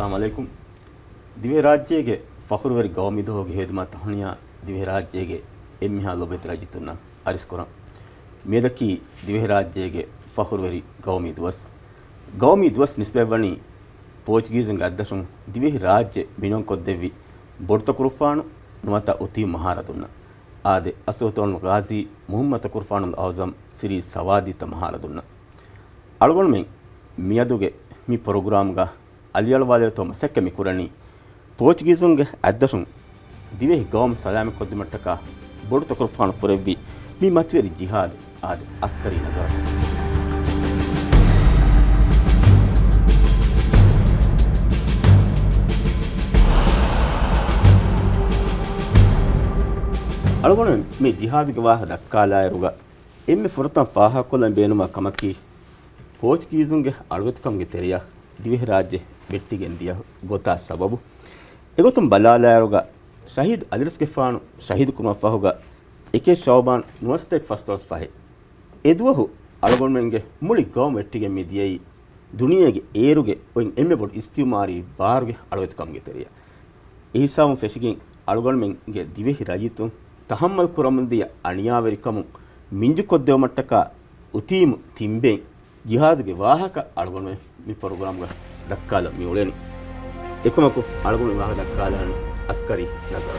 अस्सलाम वालेकुम दिवे राज्यगे फखुरवरी गौमिदोगे हेदमा तहनिया दिवे राज्यगे एम्मिहा लोबेत राजितुना अरिस्कोरा मेदकी दिवे राज्यगे फखुरवरी गौमिदवस निस्बेवनी पोर्चुगीज़ंगे अद्दशुं दिवे राज्य मिनों कोद्देवी बोर्त कुरुफानु नुवता उती महारदुना आदे असोतोन गाजी मुहम्मद कुरुफानुल आज़म सिरी सवादित महारदुना अलगोन में मियादुगे मी प्रोग्राम गा अलियलवाले तो मसक्के मी कुरनी पोर्चुगीज़ुंगे अद्दशुं दिवे गौम सलाम कोद्दिमट्टका बोर्त कुरुफानु पुरेवी मी मतवेरी जिहाद आदे अस्करी नजर अलगोन मे जिहाद के वाह दक्कालायरुगा एम्मे फुरतन फाहा कोलन बेनुमा कमकी पोर्चुगीज़ुंगे अळवतकमगे तेरिया दिवे राज्य बेट्टिಗೆನ್ ದಿಯ ಗೊತ್ತಾ ಸಬಬು ಎಗೊತುಂ ಬಲಾಲಾಯರುಗ ಶಹೀದ್ ಅಲಿರಸ್ಗೆ ಫಾನು ಶಹೀದ್ ಕುಮ ಫಹುಗ ಏಕೆ ಶೌಬಾನ್ ನುವಸ್ತೆಕ್ ಫಸ್ತೋಸ್ ಫಹೆ ಎದುವಹು ಅಳಗೊಂಮೆಂಗೆ ಮುಳಿ ಗೌಮ್ ಎಟ್ಟಿಗೆ ಮಿದಿಯೈ ದುನಿಯೆಗೆ ಏರುಗೆ ಒಯಿನ್ ಎಮ್ಮೆ ಬೊಡ್ ಇಸ್ತಿಮಾರಿ ಬಾರುಗೆ ಅಳವತಕಮಗೆ ತೆರಿಯ ಈಸಾವು ಫೆಶಿಗಿನ್ ಅಳಗೊಂಮೆಂಗೆ ದಿವೆ ರಾಜಿತು ತಹಮ್ಮಲ್ ಕುರಮಂದಿಯ ಅಣಿಯಾವೆರಿಕಮು ಮಿಂಜು ಕೊದ್ದೆವ ಮಟ್ಟಕ ಉತೀಮು ತಿಂಬೆ ಜಿಹಾದ್ಗೆ ವಾಹಕ ಅಳಗೊಂಮೆ मी प्रोग्राम का दक्काल मी उळेनी एकमको अलगुण वाह दक्काल अस्करी नजर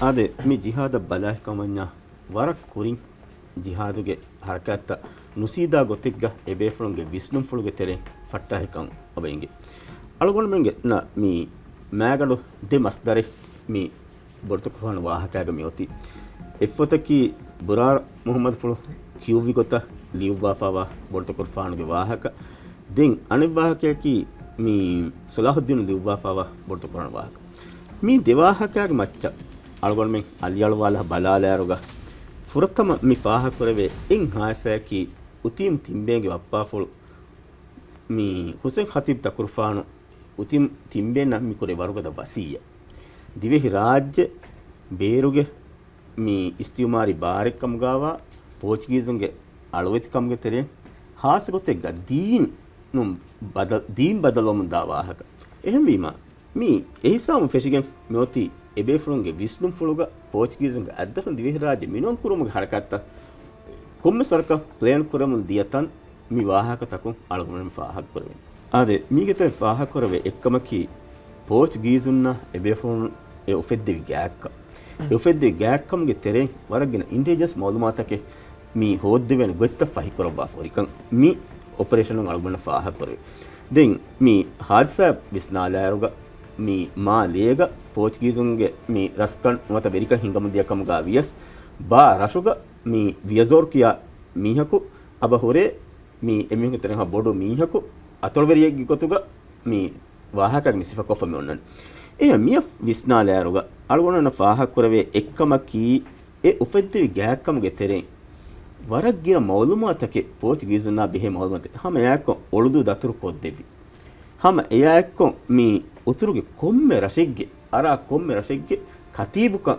आदे मी जिहाद बलाह कमन्या वरक कुरिन जिहादुगे हरकत ನುಸೀದಾ ಗೊತ್ತಿಗ್ಗ ಎಬೇಫುಳುಗೆ ವಿಷ್ಣು ಫುಳುಗೆ ತೆರೆ ಫಟ್ಟ ಹೆಕಂ ಅಬೆಂಗೆ ಅಳಗೊಂಡು ಮೆಂಗೆ ನ ಮೀ ಮ್ಯಾಗಡು ದೆ ಮಸ್ದರೆ ಮೀ ಬರ್ತುಕುಫಾನ ವಾಹಕಾಗ ಮಿಯೋತಿ ಎಫ್ಫತಕಿ ಬುರಾರ್ ಮುಹಮ್ಮದ್ ಫುಳು ಕ್ಯೂವಿ ಗೊತ್ತ ಲಿವ್ವಾಫಾವಾ ಬರ್ತುಕುಫಾನಗೆ ವಾಹಕ ದೆನ್ ಅನಿವಾಹಕಿ ಮೀ ಸಲಾಹುದ್ದೀನ್ ಲಿವ್ವಾಫಾವಾ ಬರ್ತುಕುಫಾನ ವಾಹಕ ಮೀ ದೇವಾಹಕಾಗ ಮಚ್ಚ ಅಳಗೊಂಡು ಮೆಂಗೆ ಅಲಿಯಳವಾಲ ಬಲಾಲಾರುಗ ಫುರತ್ತಮ ಮಿ ಫಾಹಕುರವೆ ಇನ್ ಹಾಸಕಿ ಉತೀಮ್ ತಿಂಬೇಗೆ ವಪ್ಪಾಫುಳು ಮೀ ಹುಸೇನ್ ಖತೀಬ್ ತಕುರ್ಫಾನು ಉತೀಮ್ ತಿಂಬೇನ ಮಿ ಕೊರೆ ವರುಗದ ವಸೀಯ ದಿವೆಹಿ ರಾಜ್ಯ ಬೇರುಗೆ ಮೀ ಇಸ್ತಿಮಾರಿ ಬಾರೆಕ್ಕಂ ಗಾವಾ ಪೋರ್ಚುಗೀಜುಂಗೆ ಅಳವೆತಿಕಂಗೆ ತೆರೆ ಹಾಸ ಗೊತ್ತೆಗ್ಗ ದೀನ್ ಬದಲೋಮು ದಾವಾಹಕ ಎಹಂ ವೀಮಾ ಮೀ ಎಹಿಸಾಮು ಫೆಶಿಗೆನ್ ಮ್ಯೋತಿ ಎಬೇಫುಳುಂಗೆ ವಿಷ್ಣು ಫುಳುಗ ಪೋರ್ಚುಗೀಜುಂಗೆ ಅದ್ದಫುನ್ ದಿವೆಹಿ ರಾಜ್ಯ ಮಿನೋನ್ ಕುರುಮುಗೆ ಹರಕತ್ತ ಕೊಮ್ಮೆ ಸರ್ಕ ಪ್ಲೇನ್ ಕುರಮುನ್ ದಿಯತನ್ ಮಿ ವಾಹಕ ತಕು ಅಳಗುಣ ಫಾಹಕ ಕುರವೆ ಆದೆ ಮೀಗೆತೆ ಫಾಹಕ ಕುರವೆ ಎಕ್ಕಮಕಿ ಪೋರ್ಚುಗೀಜುನ್ನ ಎಬೇಫುನ್ ಎ ಒಫೆದ್ದೆವಿ ಗ್ಯಾಕ್ಕಮ್ಗೆ ತೆರೆ ವರಗಿನ ಇಂಟೆಲಿಜೆನ್ಸ್ ಮಾಲೂಮಾತಕೆ ಮೀ ಹೋದ್ದೆವೆನ ಗೊತ್ತ ಫಹಿ ಕುರಬಾ ಫೋರಿಕನ್ ಮೀ ಆಪರೇಷನ್ ಅಳಗುಣ ಫಾಹಕ ಕುರವೆ ದೆನ್ ಮೀ ಹಾದ್ಸಾ ವಿಸ್ನಾಲಾಯರುಗ ಮೀ ಮಾ ಲೇಗ ಪೋರ್ಚುಗೀಜುಂಗೆ ಮೀ ರಸ್ಕನ್ ಮತ ಬೆರಿಕ ಹಿಂಗಮುದಿಯಕಮುಗ ವಿಯಸ್ ಬಾ ರಶುಗ ಮೀ ವಿಯಜೋರ್ ಕಿಯಾ ಮೀಹಕು ಅಬ ಹೊರೆ ಮೀ ಎಮಿಹುಗೆ ತೆರೆ ಬೋಡು ಮೀಹಕು ಅತೊಳವೆರಿಯಗಿ ಗೊತುಗ ಮೀ ವಾಹಕಗ ಮಿಸಿಫ ಕೊಫಮೆ ಒನ್ನನ್ ಎ ಮಿಯ ವಿಸ್ನಾಲಾಯರುಗ ಅಳಗೊಣನ ಫಾಹಕ ಕುರವೆ ಎಕ್ಕಮಕಿ ಎ ಉಫೆದ್ದಿವಿ ಗ್ಯಾಕ್ಕಮುಗೆ ತೆರೆ ವರಗ್ಗಿನ ಮೌಲುಮಾತಕೆ ಪೋರ್ಚುಗೀಜುನ್ನ ಬಿಹೆ ಮೌಲುಮಾತೆ ಹಮ ಯಾಕೊ ಒಳುದು ದತುರು ಕೊದ್ದೆವಿ ಹಮ ಎಯಾಕೊ ಮೀ ಉತುರುಗೆ ಕೊಮ್ಮೆ ರಶೆಗ್ಗೆ ಖತೀಬುಕ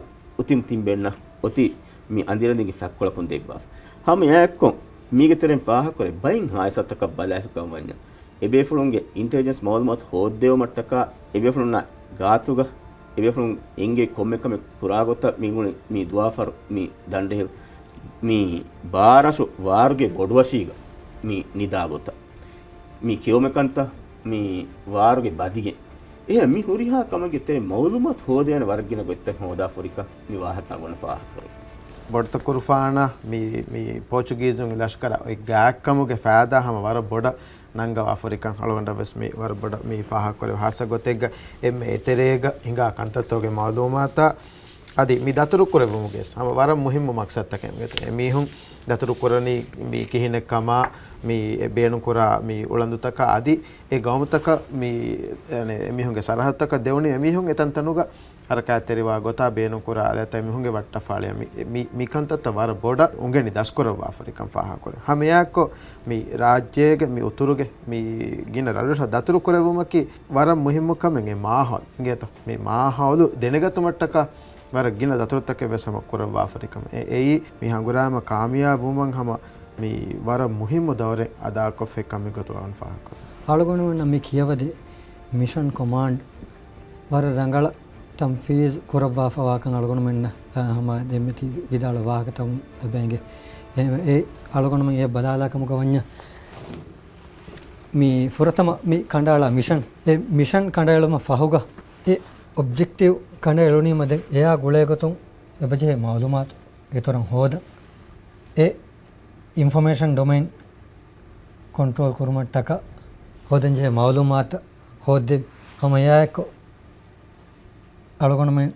ಉತಿಮ್ ತಿಂಬೆನ್ನ ಒತಿ ಮೀ ಅಂದಿರಂದಿಗೆ ಫ್ಯಾಕ್ಕೊಳಕೊಂಡ್ ದೇಗ್ಬಾಫ್ ಹಮ ಯಾಕೊ ಮೀಗೆ ತೆರೆನ್ ಫಾಹಕೊರೆ ಬೈನ್ ಹಾಯಸತ್ತಕ ಬಲಾಫಿಕಂ ವನ್ಯ ಎಬೇಫುಳುಂಗೆ ಇಂಟೆಲಿಜೆನ್ಸ್ ಮಾಲೂಮಾತ್ ಹೋದ್ದೇವ ಮಟ್ಟಕ ಎಬೇಫುಳುನ್ನ ಗಾತುಗ ಎಬೇಫುಳುಂ ಎಂಗೆ ಕೊಮ್ಮೆಕಮೆ ಕುರಾಗೊತ್ತ ಮೀಗುಣಿ ಮೀ ದ್ವಾಫರ್ ಮೀ ದಂಡೆಹಿಲ್ ಮೀ ಬಾರಶು ವಾರುಗೆ ಬೊಡುವಶೀಗ ಮೀ ನಿದಾಗೊತ್ತ ಮೀ ಕಿಯೋಮೆಕಂತ ಮೀ ವಾರುಗೆ ಬದಿಗೆ ಎ ಮಿ ಹುರಿಹಾ ಕಮಗೆ ತೆರೆ ಮೌಲುಮಾತ್ ಹೋದೇನ ವರ್ಗಿನ ಗೊತ್ತ ಹೋದಾ ಫುರಿಕ ಮಿ ವಾಹಕ ವನ ಫಾಹಕರು ಬೊಡ್ತ ಕುರ್ಫಾನ ಮಿ ಪೋರ್ಚುಗೀಜುಂಗ್ ಲಷ್ಕರ ಒಯ್ ಗ್ಯಾಕ್ಕಮುಗೆ ಫಾದಾ ಹಮ ವರ ಬೊಡ ನಂಗ ಆಫ್ರಿಕನ್ ಹಳಗೊಂಡ ಬಸ್ ಮಿ ವರ ಬೊಡ ಮಿ ಫಾಹಕರು ಹಾಸ ಗೊತ್ತೆಗ್ಗ ಎಮ್ಮೆ ಎತೆರೇಗ ಹಿಂಗ ಕಂತತ್ತೋಗೆ ಮಾಲೂಮಾತ ಅದಿ ಮಿ ದತರು ಕುರೆಬುಮುಗೆ ಹಮ ವರ ಮುಹಿಮ್ಮ ಮಕ್ಸದ್ ತಕೆ ಮಿ ಹುಂ ದತರು ಕುರನಿ ಮಿ ಕಿಹಿನೆ ಕಮ ಮೀ ಬೇಣು ಕುರ ಮೀ ಉಳಂದುತಕ ಅದಿ ಎ ಗೌಮತಕ ಮೀ ಎಮಿಹುಂಗೆ ಸರಹತ್ತಕ ದೇವಣಿ ಎಮಿಹುಂ ಎತಂತನುಗ අර කැතරිවා ගොතා බේනු කුරා දැතයි මිහුගේ වට්ට ෆාලිය මි කන්තත වර බොඩ උංගෙනි දස්කරවා ෆරිකම් ෆාහා කර හැමයාකෝ මි රාජ්‍යයේ මි උතුරුගේ මි ගින රඩස දතුරු කරවුමකි වර මුහිම්ම කමෙන් මාහල් ගේත මේ මාහවලු දෙනගතු මට්ටක වර ගින දතුරුත්තක වෙසම කරවා ෆරිකම් එයි මි හංගුරාම කාමියා වුමන් හැම මි වර මුහිම්ම දවරේ අදා කොෆේ කමි ගතුරන් ෆාහා කර ආලගොණ නම් කියවදේ මිෂන් කමාන්ඩ් වර රංගල තම්ෆීස් කොරවා ෆවාකන් අලගොණ මෙන්න හම දෙමෙති විදාල වාහක තම් ලැබෙන්ගේ ඒ අලගොණ මම ඒ බලාලාකමක වඤ්ඤ මේ ෆුරතම මේ කණ්ඩායම මිෂන් කණ්ඩායම ෆහුග ඒ ඔබ්ජෙක්ටිව් කණ්ඩායලෝනි මද එයා ගුලයගතුන් එබජේ මාලුමාත් ඒතරම් හොද ඒ ඉන්ෆර්මේෂන් ඩොමයින් कंट्रोल कुर्मट्टक होदंजे मालूमात होदे हम याक अलगोण में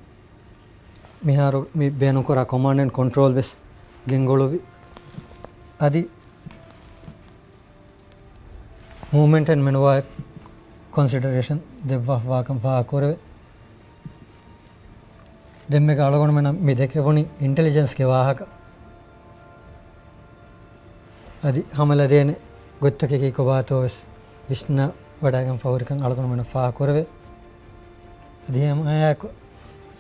मिहारो मी बेनुकोरा कमांड एंड कंट्रोल बेस गेंगोलोवि अदि मूवमेंट एंड मेनुवा कंसिडरेशन देवा वाकम वाकोरे දෙම්මක අලගොණ මෙනම් මේ දෙකවුණි ඉන්ටෙලිජන්ස් के वाहक අදි हमला देने ಗೊತ್ತಕ್ಕೆ ಕೀಕೋ ಬಾತೋಸ್ ವಿಷ್ಣ ವಡಾಗಂ ಫೌರಿಕಂ ಅಳಗಣ ಮನ ಫಾ ಕೊರವೆ ಅದಿ ಮಯಾಕ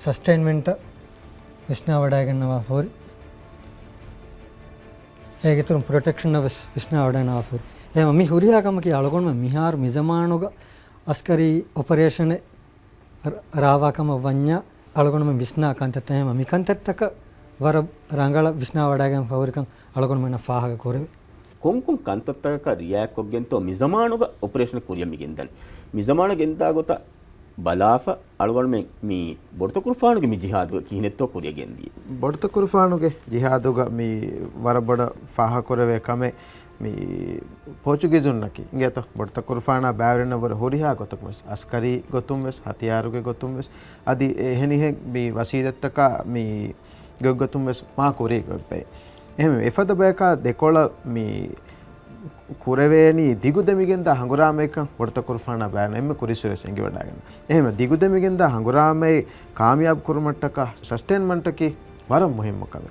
ಸಸ್ಟೈನ್ಮೆಂಟ್ ವಿಷ್ಣ ವಡಾಗಂ ನವ ಫೌರಿ ಹೇಗೆ ತುಂ ಪ್ರೊಟೆಕ್ಷನ್ ನವ ವಿಷ್ಣ ವಡಾಗಂ ನವ ಫೌರಿ ಎ ಮಮ್ಮಿ ಹುರಿಯಾಗಮ ಕಿ ಅಳಗಣ ಮ ಮಿಹಾರ್ ಮಿಜಮಾನುಗ ಅಸ್ಕರಿ ಆಪರೇಷನ್ ರಾವಾಕಮ ವನ್ಯ ಅಳಗಣ ಮ ವಿಷ್ಣ ಕಂತತೆ ಮಮ್ಮಿ ಕಂತತಕ ವರ ರಂಗಳ ವಿಷ್ಣ ವಡಾಗಂ ಫೌರಿಕಂ ಅಳಗಣ ಮನ ಫಾಹಗ ಕೊರವೆ ಕೊಂಕುಂ ಕಂತತ್ತಕ ರಿಯಾಕೊಗ್ಗೆಂತೋ ಮಿಜಮಾನುಗ ಆಪರೇಷನ್ ಕುರಿಯಮಿಗೆಂದನ್ ಮಿಜಮಾನು ಗೆಂತಾಗೊತ ಬಲಾಫ ಅಳಗೊಳ್ಮೆ ಮಿ ಬೊಡ್ತ ಕುರ್ಫಾನುಗೆ ಮಿ ಜಿಹಾದುಗ ಕೀನೆತ್ತೋ ಕುರಿಯಗೆಂದಿ ಬೊಡ್ತ ಕುರ್ಫಾನುಗೆ ಜಿಹಾದುಗ ಮಿ ವರಬಡ ಫಾಹ ಕೊರವೆ ಕಮೆ ಮಿ ಪೋರ್ಚುಗೀಜುನ್ನಕಿ ಇಂಗೇತ ಬೊಡ್ತ ಕುರ್ಫಾನ ಬ್ಯಾವರಿನ ವರ ಹೊರಿಹಾ ಗೊತಕ್ ಮಸ್ ಅಸ್ಕರಿ ಗೊತುಂ ವೆಸ್ ಹತಿಯಾರುಗೆ ಗೊತುಂ ವೆಸ್ ಅದಿ ಎಹನಿಹೆ ಮಿ ವಸೀದತ್ತಕ ಮಿ ಗೊಗ್ಗೊತುಂ ವೆಸ್ ಮಾ ಕುರಿ ಗೊಪ್ಪೆ එහෙම එෆද බයක දෙකොළ මේ කුරවේනි දිගුදෙමිගෙන්ද හංගුරාමේක වර්ත කුර්ෆානා බෑන එම්ම කුරිසුරස් එංගි වඩාගෙන එහෙම දිගුදෙමිගෙන්ද හංගුරාමේ කාමියාබ් කුරුමට්ටක සස්ටේන්මන්ට්ටකි වර මුහිම්ම කම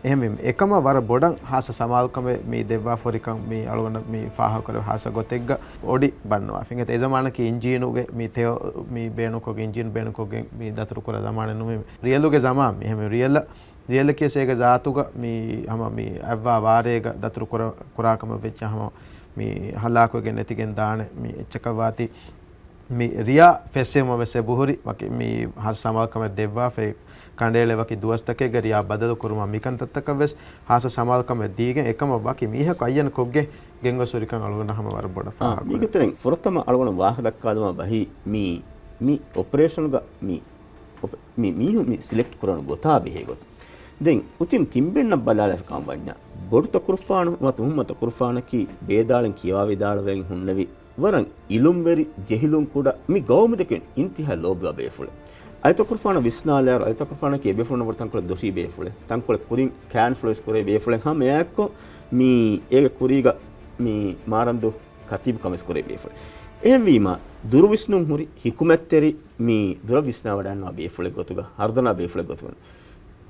එහෙම එකම වර බොඩන් හාස සමාල්කම මේ දෙවා ෆොරිකම් මේ අලවන මේ ෆාහ කර හාස ගොතෙග්ග ඔඩි බන්නවා ෆින්ගත ඒ zamaanක ඉන්ජිනුගේ මේ තේ මේ බේනුකෝගේ ඉන්ජින් බේනුකෝගේ මේ දතුරු කර zamaane නුමේ රියලුගේ zamaam එහෙම රියල කෙසේක ජාතුක මේ හැම මේ අවවා වාරේක දතුරු කුරාකම වෙච්ච හැම මේ හලාකුවගේ නැතිගෙන් දාන මේ එච්චක වාති මේ රියා ෆෙස්සෙම වෙසේ බුහුරි වකි මේ හස් සමාල්කම දෙවවා ෆේ කණ්ඩේල වකි දුවස්තකේ ගරියා බදල කුරුම මිකන්තත්තක වෙස් හාස සමාල්කම දීගෙන් එකම වකි මීහක අයන කොග්ගේ ගෙන්වසුරිකන් අලුගන හැම වර බොඩ ෆා මිගතරෙන් ෆොරතම අලුගන ವಾಹ දක්කාදම බහි මේ ඔපරේෂන් ಗ මේ සිලෙක්ට් කරන ගොතා බෙහෙගොත දෙන් උතින් තිම්බෙන්න බලාලා කම්වඤ්ඤා බොඩුත කුර්ෆාන මත උම්මත කුර්ෆානකි බේදාලන් කියවා විදාලවෙන් හුන්නවි වරන් ඉලුම්බෙරි ජෙහිලුම් කුඩ මි ගෞමදකෙන් ඉන්තිහා ලෝබ්වා බේෆුල අයත කුර්ෆාන විස්නාලයර අයත කුර්ෆාන කි බේෆුන වර්තන් කල දොෂී බේෆුල තංකොල කුරින් කෑන් ෆ්ලෝස් කරේ බේෆුල හැම යක්කො මි ඒක කුරීග මි මාරන්දු කතිබ් කමස් කරේ බේෆුල එහෙම වීම දුරු විස්නුම් හුරි හිකුමැත්තෙරි මි දුර විස්නා වඩන්නවා බේෆුල ගොතුග හර්දනා බේෆුල ගොතුන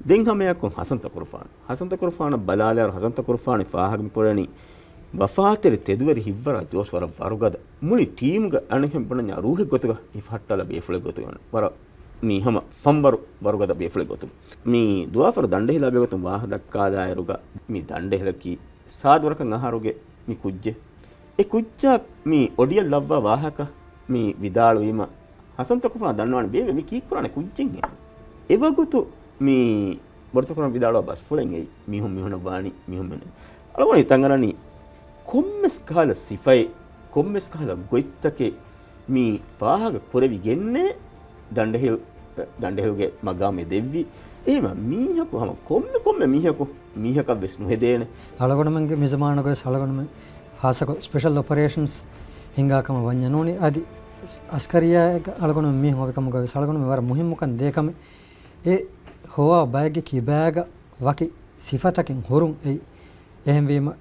දෙන් හැමයක්කො හසන්ත කුර්ෆාන බලාලයර හසන්ත කුර්ෆානි ෆාහගම් කොරණි වෆාතෙරි තෙදුවරි හිව්වර ජෝස්වර වරුගද මුලි ටීම්ග අනහෙම් බණ රූහෙ ගොතුග ඉෆට්ටල බේෆුල ගොතුන වර මී හැම ෆම්බරු වරුගද බේෆුල ගොතු මී දුවාෆර දණ්ඩෙහිලා බේගොතු වාහ දක්කාදායරුග මී දණ්ඩෙහිලකි සාදවරකන් අහරුගේ මී කුජ්ජේ ඒ කුජ්ජා මී ඔඩිය ලව්වා වාහක මී විදාල වීම හසන්ත කුර්ෆාන දන්නවනේ බේවේ මී කී කරන්නේ කුජ්ජෙන් එවගුතු මේ බර්තකරන විදාලව බස් ෆුලෙන් එයි මිහුන වාණි මිහුන් මෙන්න අලවනි තංගරණි කොම්මස් කාල සිෆයි කොම්මස් කාල ගොයිත්තකේ මේ ෆාහග පුරවි ගෙන්නේ දණ්ඩෙහිල්ගේ මගාමේ දෙව්වි එහෙම මීහකු හැම කොම්ම මීහක වෙස් නුහෙදේන අලගොණමගේ මිසමානකේ සලගොණම හාසක ස්පෙෂල් ඔපරේෂන්ස් හිඟාකම වඤ්ඤනෝනි අදි අස්කරියාක අලගොණම මී හොවකම ගව සලගොණම වර මුහිම්මුකන් දෙකම ඒ හොවා බෑග කිබෑග වකි සිෆතකින් හොරුම් එයි එහෙම වීම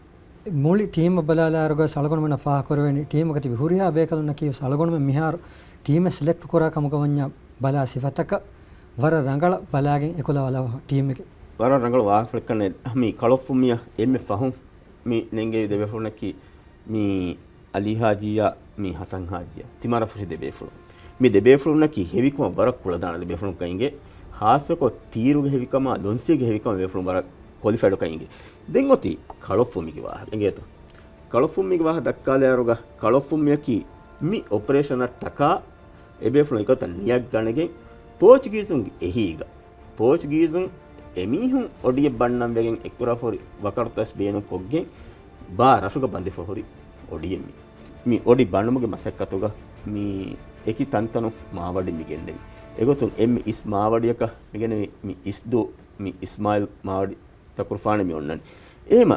මුලි ටීම බලාලාරග සලගොණ මෙන ෆාහ කරවෙනි ටීම ගති විහුරියා බේකලුන කී සලගොණ මෙ මිහාර ටීම සිලෙක්ට් කරා කමක වඤ්ඤා බලා සිෆතක වර රංගල බලාගෙන් 11 වල ටීම් එක වර රංගල වාෆ්ලකනේ මේ කලොෆුමිය එම්මෙ ෆහුම් මේ නෙන්ගේ දෙබෙෆුනකි මේ අලි හාජියා මේ හසන් හාජියා තිමාර ෆුෂි දෙබෙෆුන මේ දෙබෙෆුනකි හෙවිකම වරක් කුල දාන දෙබෙෆුන කයින්ගේ හාසකො තීරුගේ හෙවිකම ලොන්සිගේ හෙවිකම දෙබෙෆුන වරක් ක්වොලිෆයිඩ් කයින්ගේ දෙන් ඔති කලොෆුමිගේ වාහ එංගේතෝ කලොෆුමිගේ වාහ දක්කාලේ අරුගා කලොෆුමියකි මේ ඔපරේෂන් අට්ටකා එබෙෆුන එකත නියක් ගණගේ පෝර්චුගීසුන් එහිග පෝර්චුගීසුන් එමිහුන් ඔඩිය බන්නම් වෙගෙන් එකුරාෆොරි වකර්තස් බේනු කොග්ගෙන් බා රසුග බන්දි ෆොරි ඔඩියෙමි මි ඔඩි බන්නමුගේ මසක්කතුග මි එකි තන්තනු මාවඩි මිගෙන්දෙමි එගොතුන් එම් ඉස් මාවඩියක මිගෙන මි ඉස්දු මි ඉස්මායිල් මාවඩි තකුර්ෆාන මි ඔන්නනි එහෙම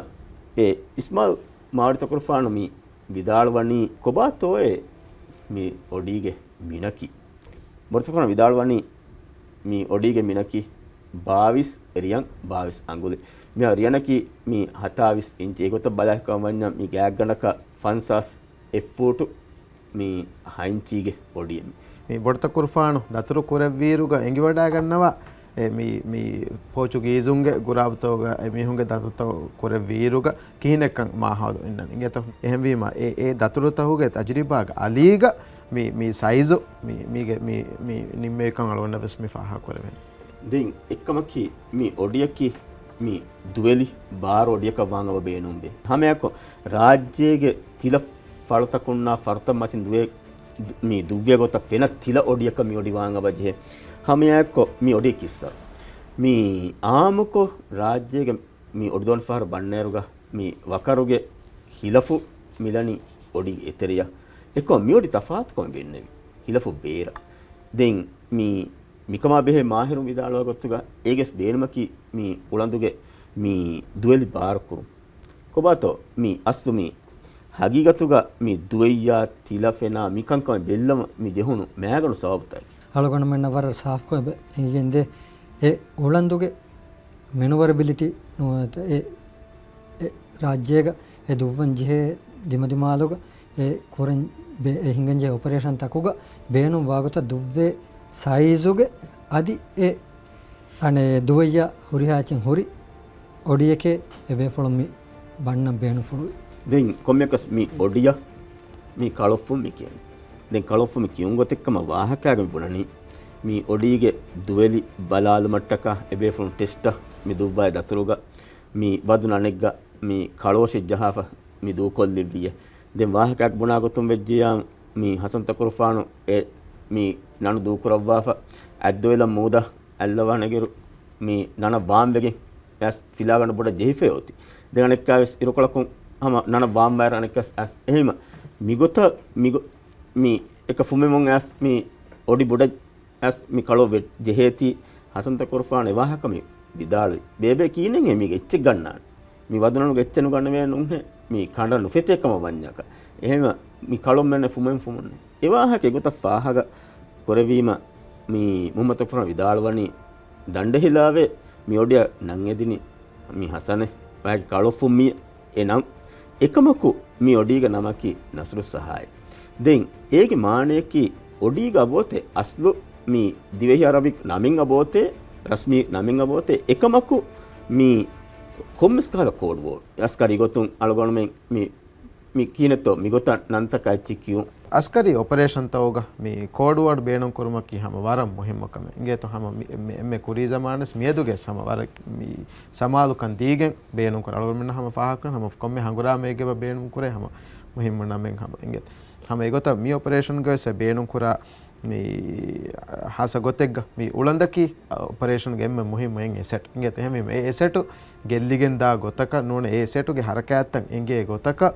ඒ ඉස්මායිල් මාවඩි තකුර්ෆාන මි විදාල්වනි කොබාතෝයේ මි ඔඩිගේ මිනකි බර්තකන විදාල්වනි මි ඔඩිගේ මිනකි 22 රියන් 22 අඟුලි මේ රියනකි මේ 27 ඉන්ච් ඒකත බලකම වන්න මේ ගෑග් ගණක ෆන්සස් F4 මේ හයින්චීගේ ඔඩියම් මේ බොඩත කුර්ෆානු දතුරු කුරවීරුග එංගි වඩා ගන්නවා මේ පෝචුගීසුන්ගේ ගුරාබතෝග එමිහුන්ගේ දතුරු කුරවීරුග කිහිනෙක්කන් මාහවද ඉන්නන ඉංගත එහෙම වීම ඒ දතුරු තහුගේ තජරිබාග අලීග මේ සයිසු මේ නිම්මේකන් අලවන්න වෙස් මේ ෆාහා කරවෙන දෙන් එක්කමකි මේ ඔඩියකි මේ දුවෙලි බාර ඔඩියක වාංගව බේනුම්බේ හැමයක්කො රාජ්‍යයේ තිල ෆලතකුන්නා ෆර්ත මතින් දුවේ මේ දුව්‍ය ගොත ෆෙන තිල ඔඩියක මේ ඔඩි වාංගව ජේ හැමයක්කො මේ ඔඩිය කිස්සර මේ ආමකො රාජ්‍යයේ මේ ඔඩිදොන් ෆාර බන්නේරුග මේ වකරුගේ හිලෆු මිලනි ඔඩි එතරිය එක්කො මේ ඔඩි තෆාත් කොම් වෙන්නේ හිලෆු බේර දෙන් මේ මිකමා බෙහෙ මාහිරු විදාලව ගොතුග ඒගෙස් බේනමකි මේ උලන්දුගේ මේ දුවෙලි බාර කුරු කොබාතෝ මේ අස්තු මේ හගීගතුග මේ දුවයියා තිලෆෙනා මිකංකම බෙල්ලම මේ දෙහුණු මෑගණු සවබතයි අලගොන මෙන්න වර සාෆ් කො ඉගෙන්දේ ඒ උලන්දුගේ මෙනුවරබිලිටි නොත ඒ රාජ්‍යයක ඒ දුවන් ජේ දිමදිමාලුග ඒ කොරන් හිංගන්ජේ ඔපරේෂන් තකුග බේනු වාගත දුව්වේ සයිසුගේ අදි ඒ අනේ දුවయ్య හුරිහාචින් හුරි ඔඩියකේ එබේ ෆොලොමි බන්නම් බේනු ෆුරු දෙන් කොම්යකස් මේ ඔඩිය මේ කලොෆුම් මේ කියන්නේ දැන් කලොෆුම් කියුන් ගොතෙක්කම වාහකයාගේ බුණනි මේ ඔඩියගේ දුවෙලි බලාල මට්ටක එබේ ෆොලොම් ටෙස්ට් මේ දුබ්බයි දතුරුග මේ වදුනනෙක්ග මේ කලෝෂි ජහාෆ මේ දූ කොල්ලිවිය දැන් වාහකයක් බුණා ගොතුම් වෙජ්ජියා මේ හසන් තකුර්ෆානු ඒ මේ නනු දූකුරව්වාෆ ඇද්දොයිල මූද ඇල්ලවනගිරු මේ නන වාම්බෙගෙන් ඇස් ෆිලාගන බොඩ ජෙහිෆයෝති දෙගනෙක්කාවෙස් ඉරුකොලකුන් හම නන වාම්බෑර අනෙක්කස් ඇස් එහෙම මිගොත මේ එක ෆුමෙමොන් ඇස් මේ ඔඩි බොඩ ඇස් මේ කලෝ වෙට් ජෙහේති හසන්ත කොරෆාන එවාහකමි විදාලි බේබේ කීනෙන් එමිග එච්ච ගන්නාන මේ වදුනනු ගෙච්චනු ගන්න වේ නුන්නේ මේ කණ්ඩ නුෆෙතේකම වඤ්ඤක එහෙම මේ කලොම් මෙන්න ෆුමෙන් ෆුමුන්නේ එවාහක ගොත ෆාහග කොරවීම මේ මුහම්මද් තොෆරන විදාලවනි දණ්ඩහිලාවේ මේ ඔඩිය නං එදිනි මේ හසනේ පායි කලොෆුම්මිය එනම් එකමකු මේ ඔඩීග නමකි නස්රු සහාය දෙන් ඒගේ මානයකි ඔඩීග අබෝතේ අස්ලු මේ දිවෙහි අරබික් නමින් අබෝතේ රස්මි නමින් අබෝතේ එකමකු මේ කොම්මස් කහල කෝඩ් වෝඩ් යස්කරි ගොතුන් අලගොනමෙන් මේ කීනතෝ මිගොත නන්තකයිච්චි කියු අස්කරි ඔපරේෂන් තවග මේ කෝඩ් වෝඩ් බේනම් කුරුමකි හැම වරම් මුහිම්මකම ඉගේ තෝ හැම මේ කුරී zamanes මියදුගේ සම වර මේ සමාලුකන් දීගෙන් බේනම් කර අලගොනමෙන් හැම ෆාහකන හැම කොම්මේ හංගුරා මේගේ බේනම් කුරේ හැම මුහිම්ම නමෙන් හැම ඉගේ හැම ඒගොත මේ ඔපරේෂන් ගස් බේනම් කුරා මේ හස ගොතෙක් මේ උලන්දකි ඔපරේෂන් ගෙම්ම මුහිම්මෙන් එසෙට් ඉගේ තෙහෙම මේ එසෙට් ගෙල්ලිගෙන් දා ගොතක නෝන ඒ එසෙට්ගේ හරකෑත්තන් ඉගේ ගොතක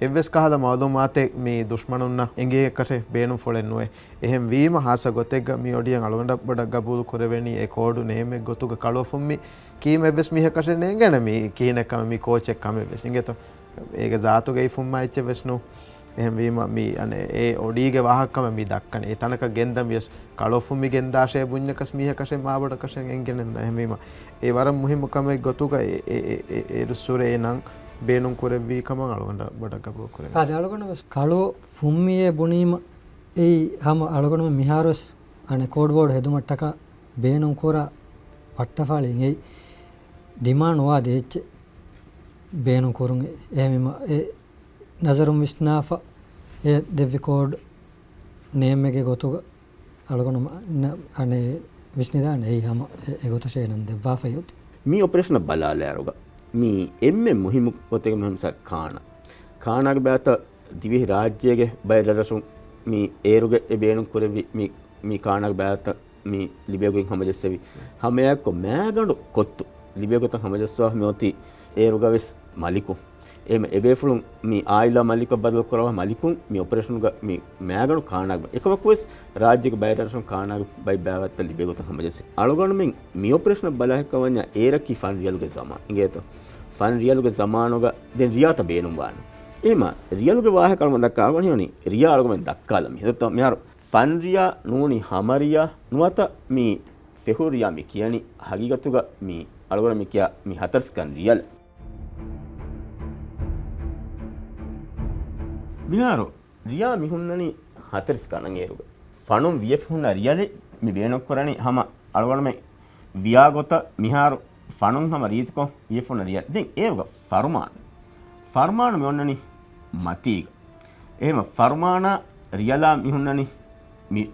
එවස් කහල මාලුමාතේ මේ දුෂ්මනුන්න එංගේ කට බේනු ෆොලෙන්නුවේ එහෙම වීම හාස ගොතෙක් මේ ඔඩියන් අලවඬ බඩ ගබුල් කරවෙනි ඒ කෝඩු නේමෙක් ගොතුක කලොෆුම්මි කීම එවස් මිහ කෂනේ ගැන මේ කීනකම මේ කෝච් එක කම එවස් ඉංගෙත ඒක ජාතුගේ ෆුම්මයිච්ච වෙස්නු එහෙම වීම මේ අනේ ඒ ඔඩීගේ වාහකම මේ දක්කනේ ඒ තනක ගෙන්දම් යස් කලොෆුම්මි ගෙන්දාෂේ බුඤ්ඤකස් මිහ කෂේ මාබඩ කෂෙන් එංගෙනෙන් එහෙම වීම ඒ වරම් මුහිමුකම ගොතුක ඒ රුසුරේ නම් බේනුම් කොරවී කම අලගොඬ බඩ ගබුව කරේ ආද අලගොඬ කලෝ ෆුම්මියේ බුනීම ඒ හැම අලගොඬම මිහාරස් අනේ කෝඩ් වෝඩ් හෙදුමට්ටක බේනුම් කොරා වට්ටෆාලින් ඒ ඩිමාන්ඩ් වා දෙච්ච බේනුම් කරුන් එහෙම ඒ නසරුම් විස්නාෆා ඒ දෙවිකෝඩ් නේම් එකේ ගොතුග අලගොන අනේ විශ්නිදාන ඒ හැම ඒ ගොත ෂේනන් දෙවා ෆයොත් මේ ඔපරේෂන් බලාලෑරුග මේ එම්මෙ මුහිමු කොතේ මහම්ස කානාගේ බෑත දිවි රාජ්‍යයේ බයරසුම් මේ ඒරුගේ එබේනුම් කරවි මේ කානාගේ බෑත මේ ලිබියගෙන් හැමජස්සවි හැමයක් මෑගඬු කොත්තු ලිබියගත හැමජස්සවා මෙෝති ඒරුගවෙස් මලිකු එම එබේෆුලුම් මේ ආයිලා මලික බදල් කරව මලිකුන් මේ ඔපරේෂන් මේ මෑගඬු කානාග එකවක්වස් රාජ්‍යක බයරසුම් කානාග බයි බෑවත්ත ලිබියගත හැමජස්ස අලගොනමින් මේ ඔපරේෂන් බලහකවඤ්ඤා ඒරකි ෆන් රියල්ගේ සමා ඉංගේතෝ ෆන් රියල්ගේ සමානෝග දෙන් රියාත බේනුම් වාන එම රියල්ගේ වාහකල්ම දක්කා වණියෝනි රියා අලගොමෙන් දක්කාලම හිතත මෙහර ෆන් රියා නූනි හමරියා නුවත මේ ෆෙහුරියා මේ කියනි හගීගතුග මේ අලගොන මේ කියා මේ හතරස්කන් රියල් මිහාරු රියා මිහුන්නනි හතරස් කණන් ඒරුග ෆනුම් වියෆ් හුන්න රියලෙ මි බේනොක් කරණි හම අලවල මේ වියා ගොත මිහාරු ෆනුම් හම රීතිකො වියෆ් හුන්න රියල් දෙන් ඒරුග ෆර්මාන මෙොන්නනි මතීග එහෙම ෆර්මාන රියලා මිහුන්නනි